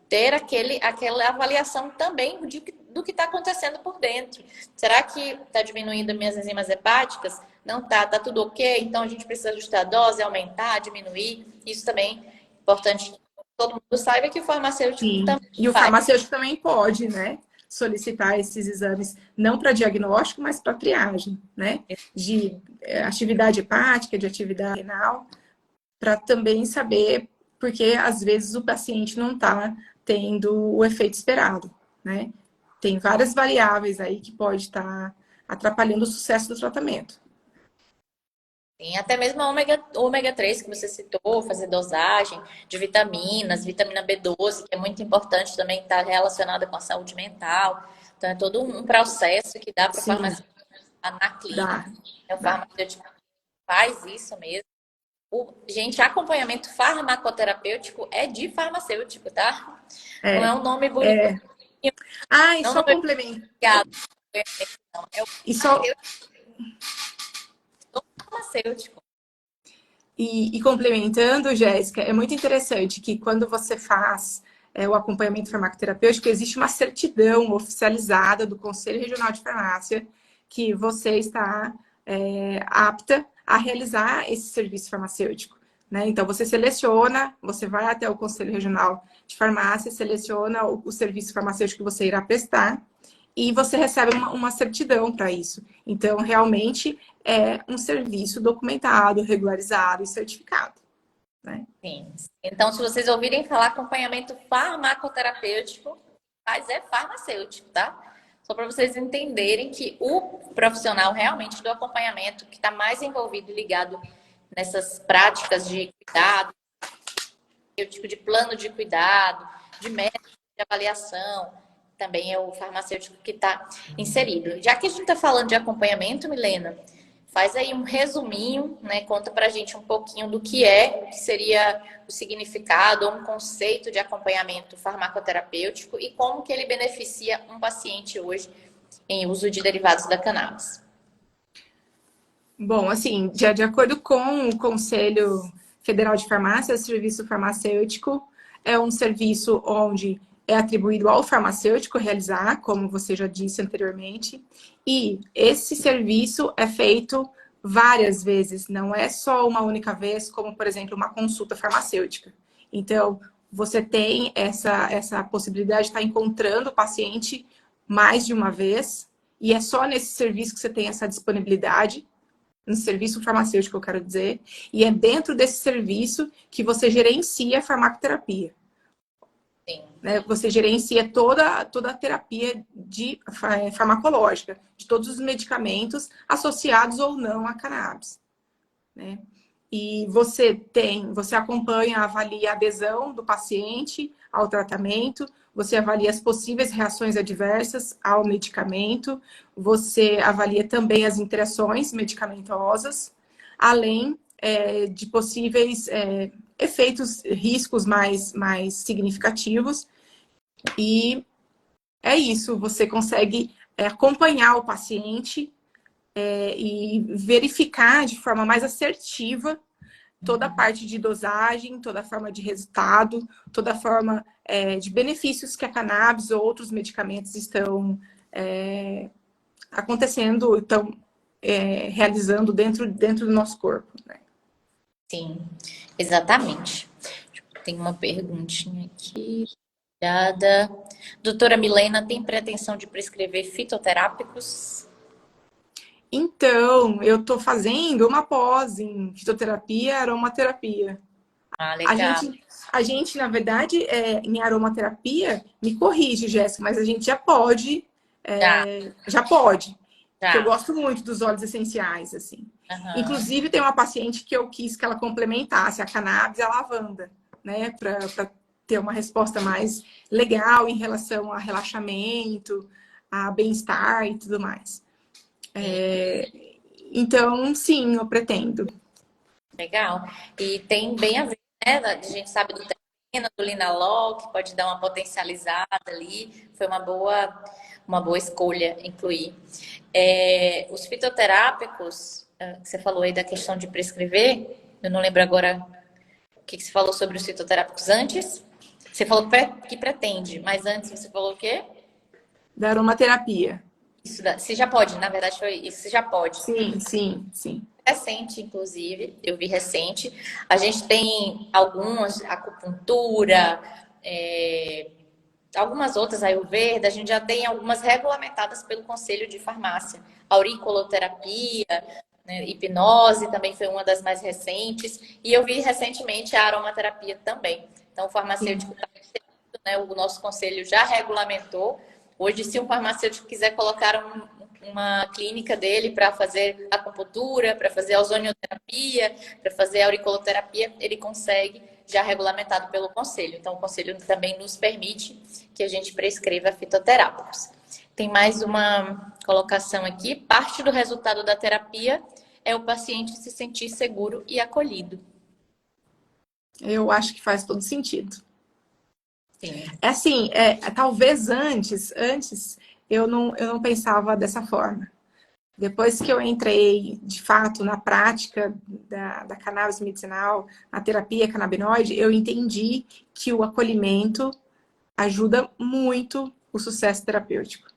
ter aquela avaliação também do que está acontecendo por dentro. Será que está diminuindo minhas enzimas hepáticas? Não está, tá tudo ok? Então a gente precisa ajustar a dose, aumentar, diminuir. Isso também é importante que todo mundo saiba que o farmacêutico Sim. também E o faz. farmacêutico também pode, né, solicitar esses exames, não para diagnóstico, mas para triagem, né? De atividade hepática, de atividade renal, para também saber, porque às vezes o paciente não está tendo o efeito esperado, né? Tem várias variáveis aí que pode estar atrapalhando o sucesso do tratamento. Sim, até mesmo a ômega 3 que você citou, fazer dosagem de vitaminas, vitamina B12, que é muito importante também, está relacionada com a saúde mental. Então, é todo um processo que dá para o Sim, farmacêutico na clínica. dá, Né? O dá. farmacêutico faz isso mesmo. Gente, acompanhamento farmacoterapêutico é de farmacêutico, tá? Não é É, um nome bonito, é. Ah, e não é um só nome complemento. obrigado, não. É o E só farmacêutico do farmacêutico. e complementando, Jéssica, é muito interessante que quando você faz o acompanhamento farmacoterapêutico, existe uma certidão oficializada do Conselho Regional de Farmácia que você está apta a realizar esse serviço farmacêutico. Né? Então, você seleciona, você vai até o Conselho Regional de Farmácia, seleciona o serviço farmacêutico que você irá prestar e você recebe uma certidão para isso. Então, realmente, é um serviço documentado, regularizado e certificado. Né? Sim. Então, se vocês ouvirem falar acompanhamento farmacoterapêutico, mas é farmacêutico, tá? Só para vocês entenderem que o profissional realmente do acompanhamento que está mais envolvido e ligado nessas práticas de cuidado, de plano de cuidado, de método de avaliação, também é o farmacêutico que está inserido. Já que a gente está falando de acompanhamento, Milena, faz aí um resuminho, né? Conta pra gente um pouquinho do que seria o significado ou um conceito de acompanhamento farmacoterapêutico e como que ele beneficia um paciente hoje em uso de derivados da cannabis. Bom, assim, de acordo com o Conselho Federal de Farmácia, o serviço farmacêutico é um serviço onde é atribuído ao farmacêutico realizar, como você já disse anteriormente, e esse serviço é feito várias vezes, não é só uma única vez, como, por exemplo, uma consulta farmacêutica. Então, você tem essa possibilidade de estar encontrando o paciente mais de uma vez, e é só nesse serviço que você tem essa disponibilidade no serviço farmacêutico, eu quero dizer, e é dentro desse serviço que você gerencia a farmacoterapia. Sim. Né? Você gerencia toda a terapia farmacológica, de todos os medicamentos associados ou não a cannabis. Né? E você acompanha, avalia a adesão do paciente ao tratamento, você avalia as possíveis reações adversas ao medicamento, você avalia também as interações medicamentosas, além de possíveis efeitos, riscos mais significativos. E é isso, você consegue acompanhar o paciente e verificar de forma mais assertiva toda a parte de dosagem, toda a forma de resultado, toda a forma de benefícios que a cannabis ou outros medicamentos estão acontecendo, estão realizando dentro do nosso corpo. Né? Sim, exatamente. Tem uma perguntinha aqui. Obrigada. Doutora Milena, tem pretensão de prescrever fitoterápicos? Então, eu estou fazendo uma pós em fitoterapia e aromaterapia. Ah, A legal. gente, a gente na verdade, em aromaterapia, me corrige, Jéssica, mas a gente já pode, Já, já pode. Que eu já. gosto muito dos óleos essenciais, assim. Aham. Inclusive, tem uma paciente que eu quis que ela complementasse a cannabis e a lavanda, né? Para ter uma resposta mais legal em relação a relaxamento, a bem-estar e tudo mais. Então, sim, eu pretendo. Legal. E tem bem a ver, né? A gente sabe do terreno, do Linalol, que pode dar uma potencializada ali. Foi uma boa escolha incluir. Os fitoterápicos, que você falou aí da questão de prescrever, eu não lembro agora o que você falou sobre os fitoterápicos antes. Você falou que pretende, mas antes você falou o quê? Da aromaterapia. Isso, você já pode, na verdade foi isso, você já pode. Sim, sim, sim. Recente, inclusive, eu vi recente. A gente tem algumas, acupuntura, algumas outras, Ayurveda, a gente já tem algumas regulamentadas pelo Conselho de Farmácia. Auriculoterapia, né, hipnose também foi uma das mais recentes. E eu vi recentemente a aromaterapia também. Então, o farmacêutico está inserido, né, o nosso conselho já regulamentou. Hoje, se um farmacêutico quiser colocar uma clínica dele para fazer acupuntura, para fazer ozonioterapia, para fazer auriculoterapia, ele consegue, já regulamentado pelo conselho. Então, o conselho também nos permite que a gente prescreva fitoterápicos. Tem mais uma colocação aqui. Parte do resultado da terapia é o paciente se sentir seguro e acolhido. Eu acho que faz todo sentido. Sim. É assim, talvez antes eu não pensava dessa forma. Depois que eu entrei, de fato, na prática da cannabis medicinal, na terapia canabinoide, eu entendi que o acolhimento ajuda muito o sucesso terapêutico.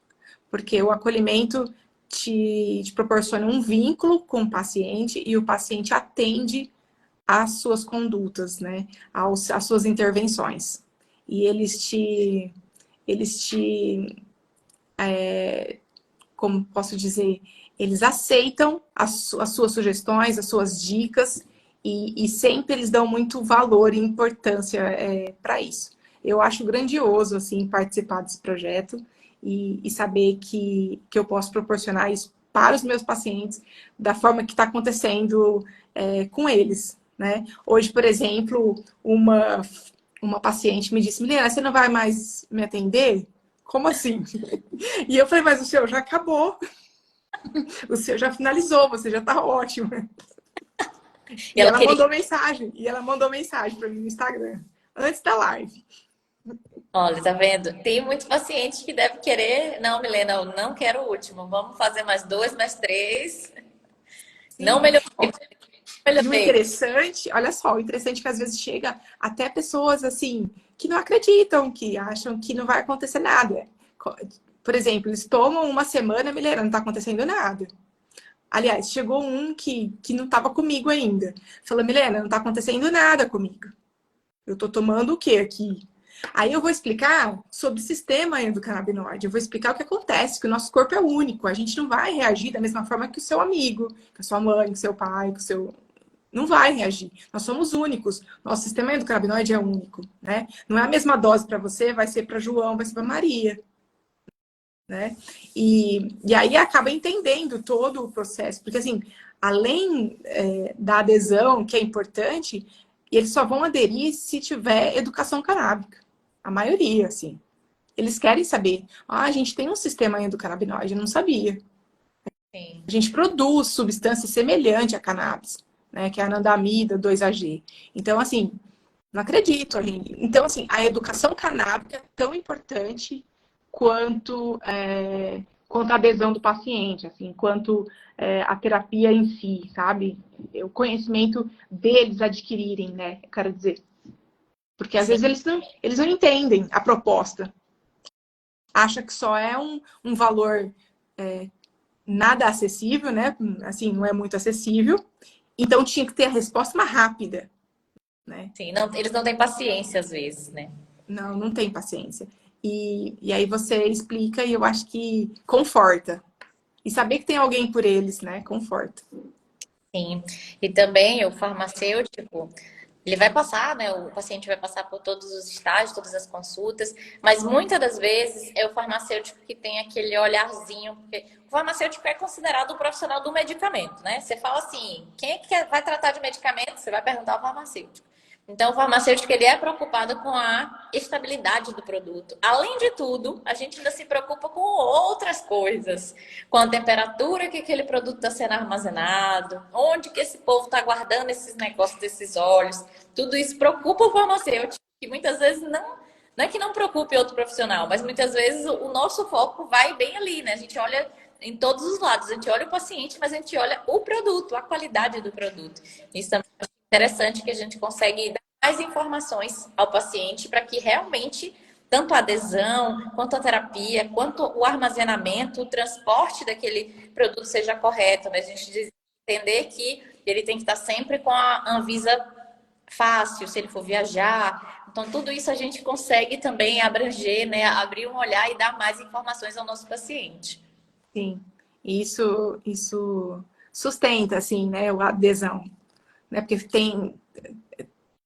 Porque o acolhimento te proporciona um vínculo com o paciente e o paciente atende às suas condutas, né? Às suas intervenções. E como posso dizer, eles aceitam as suas sugestões, as suas dicas, e sempre eles dão muito valor e importância para isso. Eu acho grandioso, assim, participar desse projeto e saber que eu posso proporcionar isso para os meus pacientes da forma que está acontecendo com eles, né? Hoje, por exemplo, uma paciente me disse, Milena, você não vai mais me atender? Como assim? E eu falei, mas o seu já acabou. O seu já finalizou, você já tá ótimo. E E ela ela queria. mandou mensagem para mim no Instagram, antes da live. Olha, tá vendo? Tem muitos pacientes que devem querer. Não, Milena, eu não quero o último. Vamos fazer mais 2, mais 3. Não Sim. melhorei. E o Melhorei. interessante, olha só, o interessante é que às vezes chega até pessoas assim que não acreditam, que acham que não vai acontecer nada. Por exemplo, eles tomam uma semana, Milena, não tá acontecendo nada. Aliás, chegou um que não estava comigo ainda. Falou, Milena, não tá acontecendo nada comigo. Eu tô tomando o que aqui? Aí eu vou explicar sobre o sistema endocannabinoide. Eu vou explicar o que acontece, que o nosso corpo é único. A gente não vai reagir da mesma forma que o seu amigo, que a sua mãe, que o seu pai, que o seu... Não vai reagir. Nós somos únicos. Nosso sistema endocannabinoide é único, né? Não é a mesma dose para você, vai ser para João, vai ser para Maria, né? E aí acaba entendendo todo o processo. Porque, assim, além da adesão, que é importante, eles só vão aderir se tiver educação canábica. A maioria, assim. Eles querem saber. Ah, a gente tem um sistema endocannabinoide, eu não sabia. Sim. A gente produz substância semelhante à cannabis, né? Que é a anandamida 2-AG. Então, assim, não acredito. Então, assim, a educação canábica é tão importante quanto a adesão do paciente, assim, quanto a terapia em si, sabe? O conhecimento deles adquirirem, né? Eu quero dizer. Porque às Sim. vezes eles não entendem a proposta. Acha que só é um valor nada acessível, né? Assim, não é muito acessível. Então tinha que ter a resposta mais rápida, né? Sim. Não, eles não têm paciência às vezes, né? Não tem paciência. E aí você explica e eu acho que conforta. E saber que tem alguém por eles, né? Conforta. Sim. E também o farmacêutico, ele vai passar, né? O paciente vai passar por todos os estágios, todas as consultas, mas muitas das vezes é o farmacêutico que tem aquele olharzinho, porque o farmacêutico é considerado o profissional do medicamento, né? Você fala assim, quem é que vai tratar de medicamento? Você vai perguntar ao farmacêutico. Então, o farmacêutico ele é preocupado com a estabilidade do produto. Além de tudo, a gente ainda se preocupa com outras coisas, com a temperatura que aquele produto está sendo armazenado, onde que esse povo está guardando esses negócios desses óleos. Tudo isso preocupa o farmacêutico, que muitas vezes não é que não preocupe outro profissional, mas muitas vezes o nosso foco vai bem ali, né? A gente olha em todos os lados, a gente olha o paciente, mas a gente olha o produto, a qualidade do produto. Isso também interessante que a gente consegue dar mais informações ao paciente para que realmente tanto a adesão, quanto a terapia, quanto o armazenamento, o transporte daquele produto seja correto, né? A gente entender que ele tem que estar sempre com a Anvisa fácil, se ele for viajar. Então, tudo isso a gente consegue também abranger, né? Abrir um olhar e dar mais informações ao nosso paciente. Sim, isso sustenta, assim, né, a adesão, né? Porque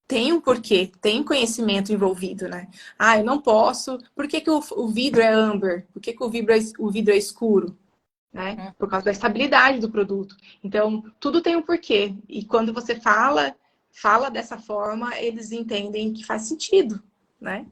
tem um porquê, tem conhecimento envolvido, né? Ah, eu não posso. Por que que o vidro é amber? Por que que o vidro é escuro? Né? Por causa da estabilidade do produto. Então, tudo tem um porquê. E quando você fala dessa forma, eles entendem que faz sentido, né?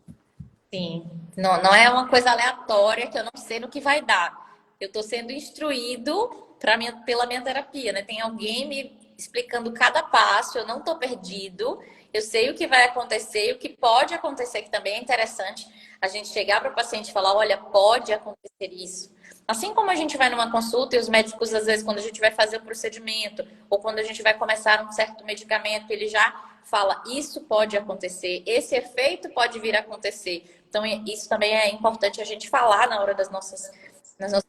Sim, não é uma coisa aleatória que eu não sei no que vai dar. Eu estou sendo instruído pela minha terapia, né? Tem alguém me explicando cada passo, eu não estou perdido, eu sei o que vai acontecer e o que pode acontecer, que também é interessante a gente chegar para o paciente e falar, olha, pode acontecer isso. Assim como a gente vai numa consulta e os médicos, às vezes, quando a gente vai fazer o procedimento ou quando a gente vai começar um certo medicamento, ele já fala, isso pode acontecer, esse efeito pode vir a acontecer. Então, isso também é importante a gente falar na hora nas nossas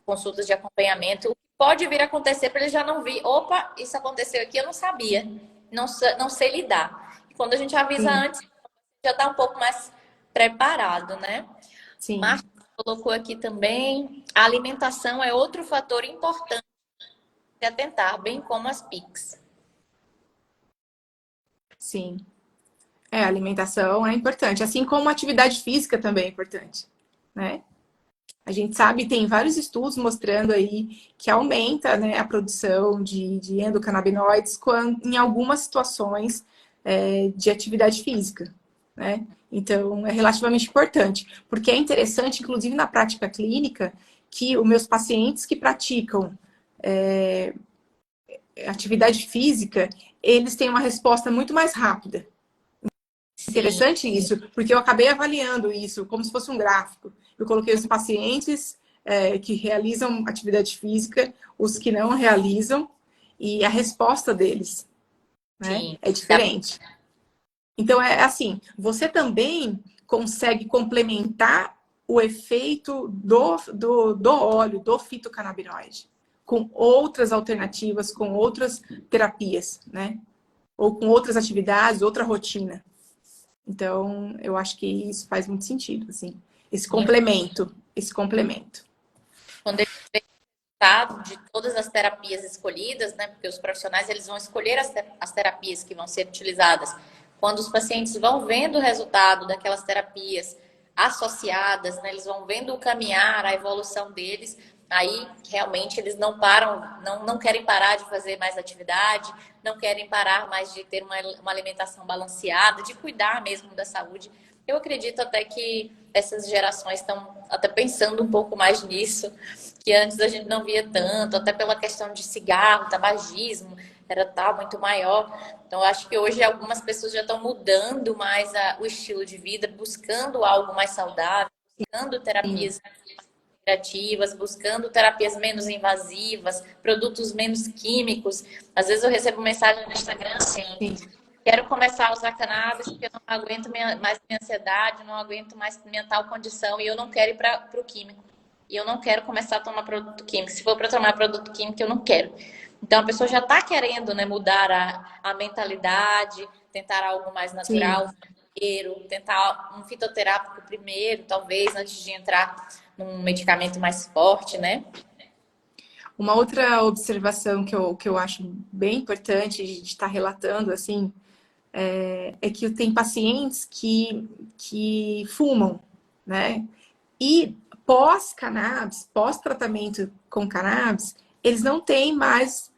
consultas de acompanhamento. O que pode vir a acontecer para ele já não vir, opa, isso aconteceu aqui, eu não sabia, não sei lidar. E quando a gente avisa Sim, antes, já está um pouco mais preparado, né? sim, Márcio colocou aqui também, a alimentação é outro fator importante de atentar, bem como as PICs. sim. A alimentação é importante, assim como a atividade física também é importante, né? A gente sabe, tem vários estudos mostrando aí que aumenta, né, a produção de endocannabinoides em algumas situações de atividade física, né? Então, é relativamente importante, porque é interessante, inclusive na prática clínica, que os meus pacientes que praticam atividade física, eles têm uma resposta muito mais rápida. Sim, Interessante isso, porque eu acabei avaliando isso como se fosse um gráfico. Eu coloquei os pacientes que realizam atividade física, os que não realizam, e a resposta deles, né, sim. é diferente. Então, é assim, você também consegue complementar o efeito do óleo, do fitocannabinoide, com outras alternativas, com outras terapias, né? Ou com outras atividades, outra rotina. Então, eu acho que isso faz muito sentido, assim. Esse complemento. Quando ele vê o resultado de todas as terapias escolhidas, né? Porque os profissionais eles vão escolher as terapias que vão ser utilizadas. Quando os pacientes vão vendo o resultado daquelas terapias associadas, né? Eles vão vendo o caminhar, a evolução deles, aí realmente eles não param, não querem parar de fazer mais atividade, não querem parar mais de ter uma alimentação balanceada, de cuidar mesmo da saúde. Eu acredito até que essas gerações estão até pensando um pouco mais nisso, que antes a gente não via tanto, até pela questão de cigarro, tabagismo, era tal muito maior. Então, eu acho que hoje algumas pessoas já estão mudando mais o estilo de vida, buscando algo mais saudável, buscando Sim, terapias integrativas, buscando terapias menos invasivas, produtos menos químicos. Às vezes eu recebo mensagem no Instagram assim, sim, quero começar a usar cannabis porque eu não aguento mais minha ansiedade, não aguento mais minha tal condição e eu não quero ir para o químico. E eu não quero começar a tomar produto químico. Se for para tomar produto químico, eu não quero. Então a pessoa já está querendo, né, mudar a mentalidade, tentar algo mais sim. natural primeiro, tentar um fitoterápico primeiro, talvez, antes de entrar num medicamento mais forte, né? Uma outra observação que eu acho bem importante de estar relatando, assim, é que tem pacientes que fumam, né? E pós-cannabis, pós-tratamento com cannabis, eles não têm mais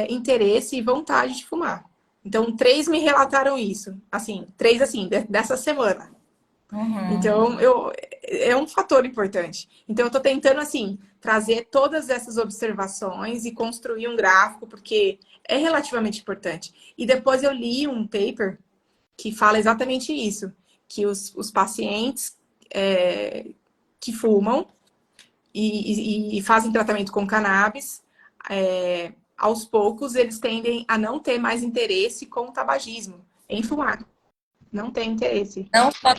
interesse e vontade de fumar. Então, 3 me relataram isso. Assim, 3 assim, dessa semana. Uhum. Então, é um fator importante. Então, eu estou tentando, assim, trazer todas essas observações e construir um gráfico, porque é relativamente importante. E depois eu li um paper que fala exatamente isso, que os pacientes que fumam e fazem tratamento com cannabis, aos poucos eles tendem a não ter mais interesse com o tabagismo, em fumar. Não tem interesse. Não só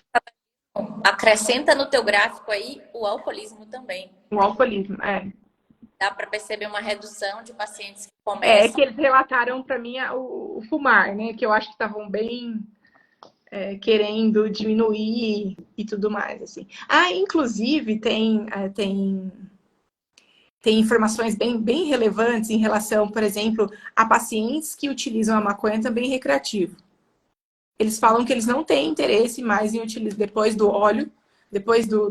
acrescenta no teu gráfico aí o alcoolismo também. O alcoolismo, é. Dá para perceber uma redução de pacientes que É começam. que eles relataram para mim o fumar, né? Que eu acho que estavam bem querendo diminuir e tudo mais, assim. Ah, inclusive tem informações bem relevantes em relação, por exemplo, a pacientes que utilizam a maconha também recreativo. Eles falam que eles não têm interesse mais em utilizar, depois do óleo, depois do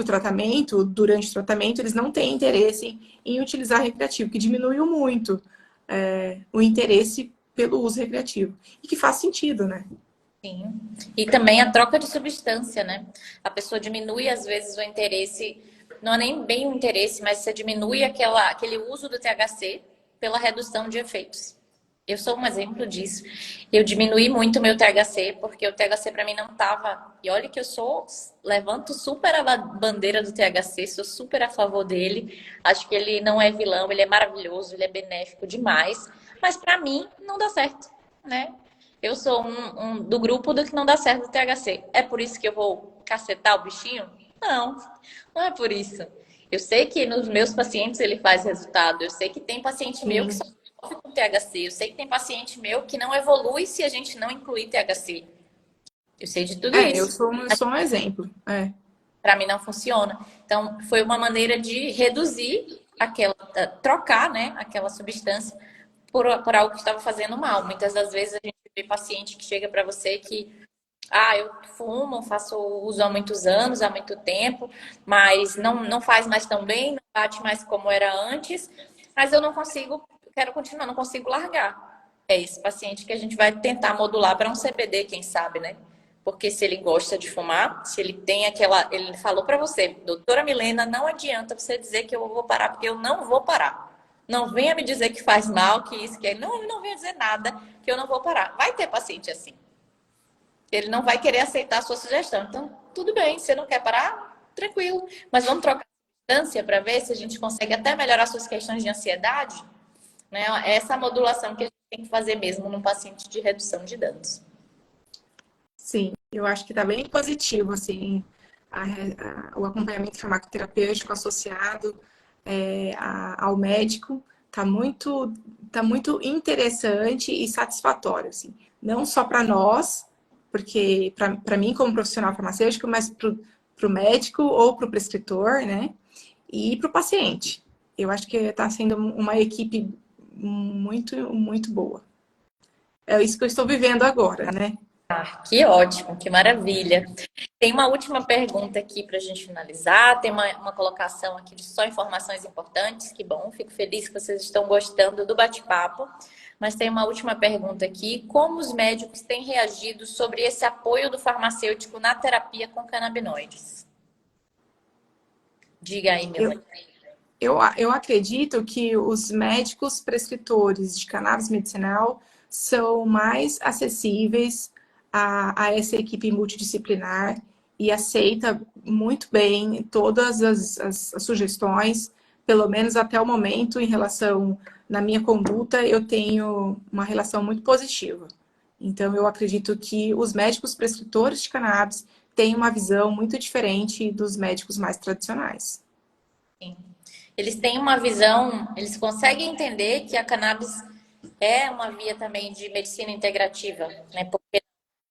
tratamento, durante o tratamento, eles não têm interesse em utilizar recreativo, que diminuiu muito o interesse pelo uso recreativo. E que faz sentido, né? Sim. E também a troca de substância, né? A pessoa diminui, às vezes, o interesse, não é nem bem o interesse, mas você diminui aquele uso do THC pela redução de efeitos. Eu sou um exemplo disso. Eu diminuí muito o meu THC, porque o THC para mim não tava. E olha que levanto super a bandeira do THC, sou super a favor dele. Acho que ele não é vilão, ele é maravilhoso, ele é benéfico demais. Mas para mim não dá certo, né? Eu sou do grupo do que não dá certo do THC. É por isso que eu vou cacetar o bichinho? Não, não é por isso. Eu sei que nos meus pacientes ele faz resultado. Eu sei que tem paciente meu que Sim. só sofre com THC. Eu sei que tem paciente meu que não evolui se a gente não incluir THC. Eu sei de tudo Eu isso. sou um exemplo. Para mim não funciona. Então, foi uma maneira de reduzir trocar, né, aquela substância por algo que estava fazendo mal. Muitas das vezes a gente vê paciente que chega para você que, eu fumo, faço uso há muitos anos, há muito tempo, mas não faz mais tão bem, não bate mais como era antes, mas eu não consigo, quero continuar, não consigo largar. É esse paciente que a gente vai tentar modular para um CBD, quem sabe, né? Porque se ele gosta de fumar, se ele tem ele falou para você, doutora Milena, não adianta você dizer que eu vou parar, porque eu não vou parar. Não venha me dizer que faz mal, que isso, que é. Não venha dizer nada, que eu não vou parar. Vai ter paciente assim. Ele não vai querer aceitar a sua sugestão. Então, tudo bem, você não quer parar? Tranquilo. Mas vamos trocar a distância para ver se a gente consegue até melhorar suas questões de ansiedade. Né? Essa modulação que a gente tem que fazer mesmo num paciente de redução de danos. Sim, eu acho que está bem positivo, assim, o acompanhamento farmacoterapêutico associado ao médico tá muito interessante e satisfatório, assim. Não só para nós, porque para mim como profissional farmacêutico, mas para o médico ou para o prescritor, né? E para o paciente. Eu acho que está sendo uma equipe muito boa. É isso que eu estou vivendo agora, né? Que ótimo, que maravilha. Tem uma última pergunta aqui para a gente finalizar. Tem uma colocação aqui de só informações importantes. Que bom, fico feliz que vocês estão gostando do bate-papo. Mas tem uma última pergunta aqui. Como os médicos têm reagido sobre esse apoio do farmacêutico na terapia com canabinoides? Diga aí, Eu, Milena. eu acredito que os médicos prescritores de cannabis medicinal são mais acessíveis a essa equipe multidisciplinar e aceita muito bem todas as sugestões, pelo menos até o momento, em relação, na minha conduta, eu tenho uma relação muito positiva. Então, eu acredito que os médicos prescritores de cannabis têm uma visão muito diferente dos médicos mais tradicionais. Sim. Eles têm uma visão, eles conseguem entender que a cannabis é uma via também de medicina integrativa, né?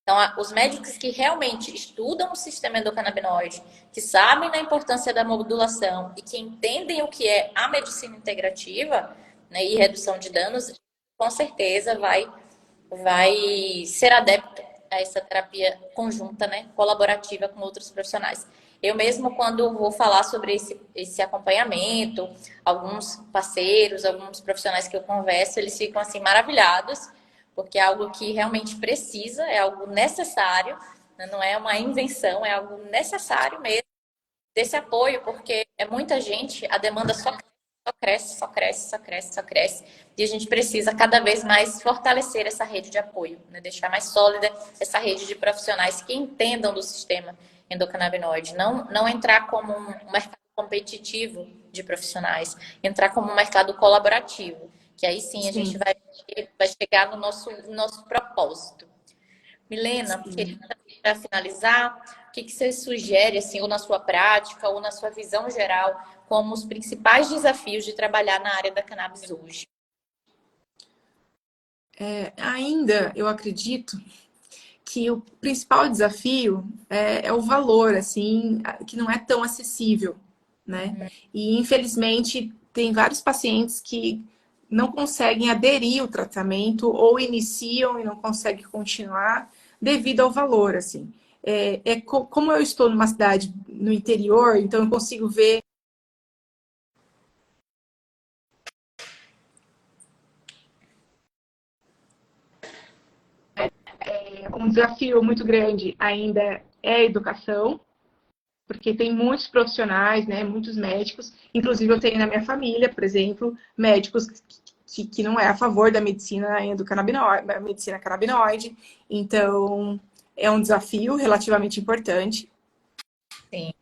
Então, os médicos que realmente estudam o sistema endocannabinoide, que sabem da importância da modulação e que entendem o que é a medicina integrativa, né, e redução de danos, com certeza vai ser adepto a essa terapia conjunta, né, colaborativa com outros profissionais. Eu mesmo, quando vou falar sobre esse acompanhamento, alguns parceiros, alguns profissionais que eu converso, eles ficam assim maravilhados, porque é algo que realmente precisa, é algo necessário, né? Não é uma invenção, é algo necessário mesmo desse apoio, porque é muita gente, a demanda só cresce, só cresce, só cresce, só cresce. E a gente precisa cada vez mais fortalecer essa rede de apoio, né? Deixar mais sólida essa rede de profissionais que entendam do sistema endocannabinoide. Não entrar como um mercado competitivo de profissionais, entrar como um mercado colaborativo, que aí sim a gente Sim, vai chegar no nosso propósito. Milena, sim. para finalizar, o que você sugere, assim, ou na sua prática, ou na sua visão geral, como os principais desafios de trabalhar na área da cannabis hoje? Ainda eu acredito que o principal desafio é o valor, assim, que não é tão acessível, né? E infelizmente tem vários pacientes que não conseguem aderir ao tratamento ou iniciam e não conseguem continuar devido ao valor, assim. Como eu estou numa cidade no interior, então eu consigo ver um desafio muito grande ainda é a educação, porque tem muitos profissionais, né, muitos médicos, inclusive eu tenho na minha família, por exemplo, médicos que não é a favor da medicina endocannabinoide, da medicina canabinoide, então é um desafio relativamente importante, Sim.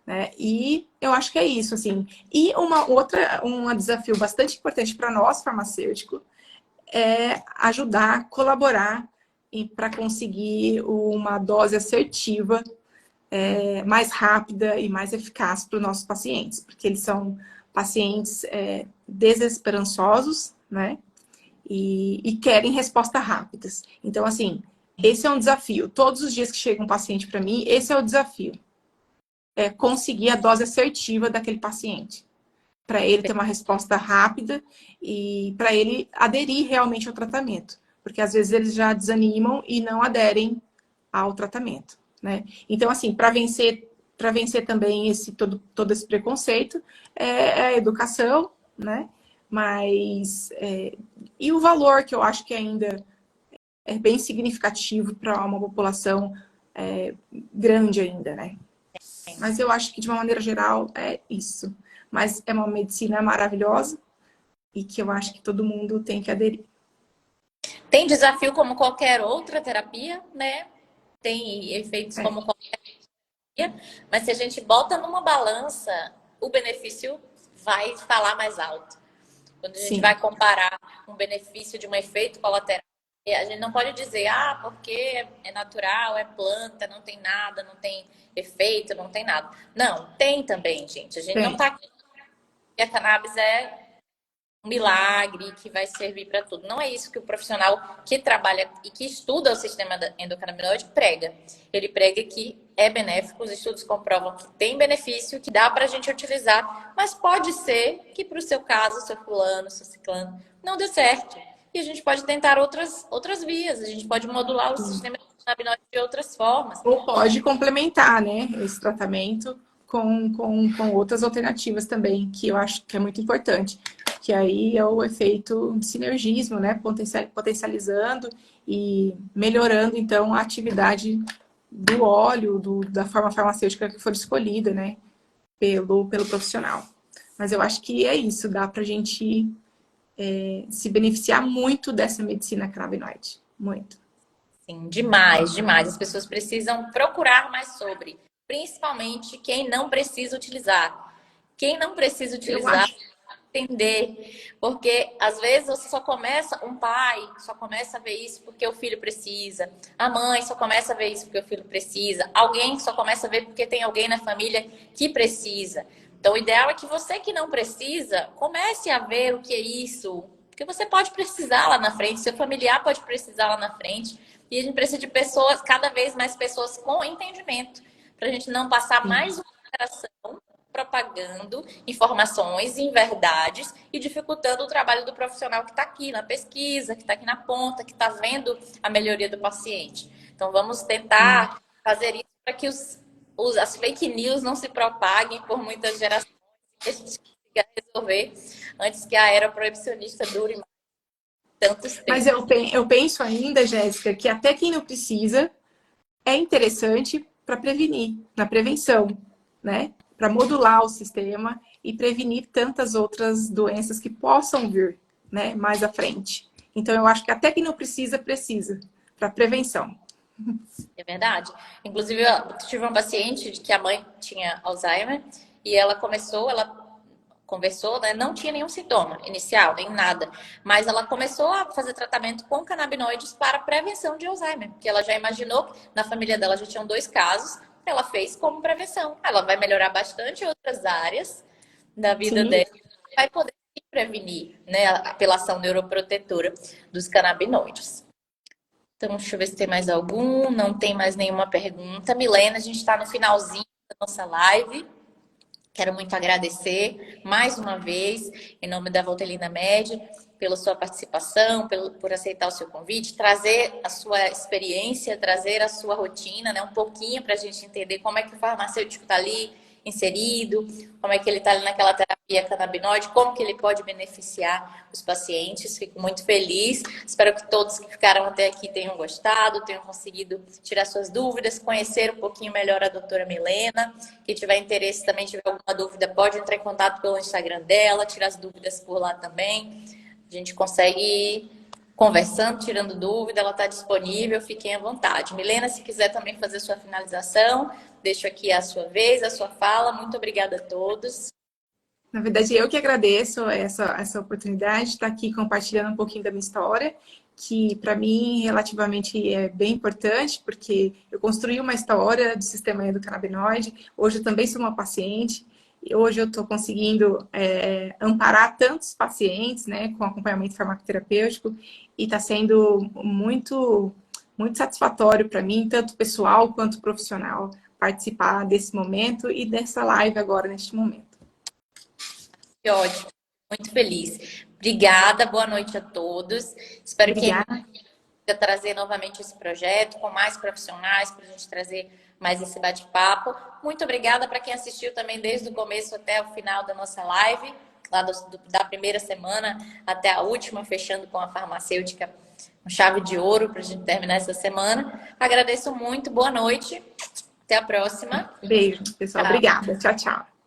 né? E eu acho que é isso, assim. E um desafio bastante importante para nós farmacêuticos é ajudar, colaborar para conseguir uma dose assertiva mais rápida e mais eficaz para os nossos pacientes, porque eles são pacientes desesperançosos, né? E querem respostas rápidas. Então, assim, esse é um desafio. Todos os dias que chega um paciente para mim, esse é o desafio. É conseguir a dose assertiva daquele paciente. Para ele ter uma resposta rápida e para ele aderir realmente ao tratamento. Porque às vezes eles já desanimam e não aderem ao tratamento, né? Então, assim, para vencer também todo esse preconceito é a educação, né? Mas e o valor que eu acho que ainda é bem significativo para uma população grande ainda, né? Mas eu acho que de uma maneira geral é isso. Mas é uma medicina maravilhosa e que eu acho que todo mundo tem que aderir. Tem desafio como qualquer outra terapia, né? Tem efeitos É, como qualquer, mas se a gente bota numa balança, o benefício vai falar mais alto. Quando a gente sim, vai comparar um benefício de um efeito colateral, a gente não pode dizer, porque é natural, é planta, não tem nada, não tem efeito, não tem nada. Não, tem também, gente. A gente não tem. tá aqui. A cannabis é um milagre que vai servir para tudo. Não é isso que o profissional que trabalha e que estuda o sistema endocannabinoide prega. Ele prega que é benéfico, os estudos comprovam que tem benefício, que dá para a gente utilizar, mas pode ser que para o seu caso, seu fulano, seu ciclano, não dê certo. E a gente pode tentar outras vias, a gente pode modular o sistema endocannabinoide de outras formas. Ou pode complementar, né, esse tratamento com outras alternativas também, que eu acho que é muito importante. Que aí é o efeito de sinergismo, né, potencializando e melhorando, então, a atividade do óleo, da forma farmacêutica que for escolhida, né, pelo profissional. Mas eu acho que é isso, dá pra gente se beneficiar muito dessa medicina canabinoide. Muito. Sim, demais, demais. As pessoas precisam procurar mais sobre, principalmente quem não precisa utilizar. Quem não precisa Eu utilizar, acho. entender, porque às vezes você só começa, um pai só começa a ver isso porque o filho precisa, a mãe só começa a ver isso porque o filho precisa, alguém só começa a ver porque tem alguém na família que precisa. Então, o ideal é que você que não precisa, comece a ver o que é isso, porque você pode precisar lá na frente, seu familiar pode precisar lá na frente, e a gente precisa de pessoas, cada vez mais pessoas com entendimento, para a gente não passar Sim. mais uma geração propagando informações, inverdades e dificultando o trabalho do profissional que está aqui na pesquisa, que está aqui na ponta, que está vendo a melhoria do paciente. Então, vamos Sim. tentar fazer isso para que as fake news não se propaguem por muitas gerações e a gente consiga resolver antes que a era proibicionista dure mais. tantos Mas tempos. eu penso ainda, Jéssica, que até quem não precisa é interessante para prevenir, na prevenção, né? Para modular o sistema e prevenir tantas outras doenças que possam vir, né, mais à frente. Então, eu acho que até quem não precisa, precisa, para prevenção. É verdade. Inclusive, eu tive uma paciente de que a mãe tinha Alzheimer e ela conversou, né? Não tinha nenhum sintoma inicial, nem nada. Mas ela começou a fazer tratamento com canabinoides para prevenção de Alzheimer, porque ela já imaginou que na família dela já tinham 2 casos, ela fez como prevenção. Ela vai melhorar bastante outras áreas da vida Sim. dela, vai poder se prevenir, né, pela ação neuroprotetora dos canabinoides. Então, deixa eu ver se tem mais algum. Não tem mais nenhuma pergunta. Milena, a gente está no finalzinho da nossa live. Quero muito agradecer mais uma vez, em nome da Valtelina Med, pela sua participação, por aceitar o seu convite, trazer a sua experiência, trazer a sua rotina, né, um pouquinho para a gente entender como é que o farmacêutico está ali inserido, como é que ele está ali naquela terapia canabinoide, como que ele pode beneficiar os pacientes. Fico muito feliz. Espero que todos que ficaram até aqui tenham gostado, tenham conseguido tirar suas dúvidas, conhecer um pouquinho melhor a doutora Milena. Quem tiver interesse também, tiver alguma dúvida, pode entrar em contato pelo Instagram dela, tirar as dúvidas por lá também. A gente consegue ir conversando, tirando dúvida, ela está disponível, fiquem à vontade. Milena, se quiser também fazer sua finalização, deixo aqui a sua vez, a sua fala. Muito obrigada a todos. Na verdade, eu que agradeço essa oportunidade de estar aqui compartilhando um pouquinho da minha história, que para mim relativamente é bem importante, porque eu construí uma história do sistema endocannabinoide. Hoje eu também sou uma paciente, e hoje eu estou conseguindo amparar tantos pacientes, né, com acompanhamento farmacoterapêutico, e está sendo muito, muito satisfatório para mim, tanto pessoal quanto profissional, participar desse momento e dessa live agora, neste momento. Que ótimo, muito feliz. Obrigada, boa noite a todos. Espero que Obrigada. consiga trazer novamente esse projeto com mais profissionais para a gente trazer mais esse bate-papo. Muito obrigada para quem assistiu também desde o começo até o final da nossa live, lá da primeira semana até a última, fechando com a farmacêutica com chave de ouro para a gente terminar essa semana. Agradeço muito, boa noite, até a próxima. Beijo, pessoal. Tchau. Obrigada. Tchau, tchau.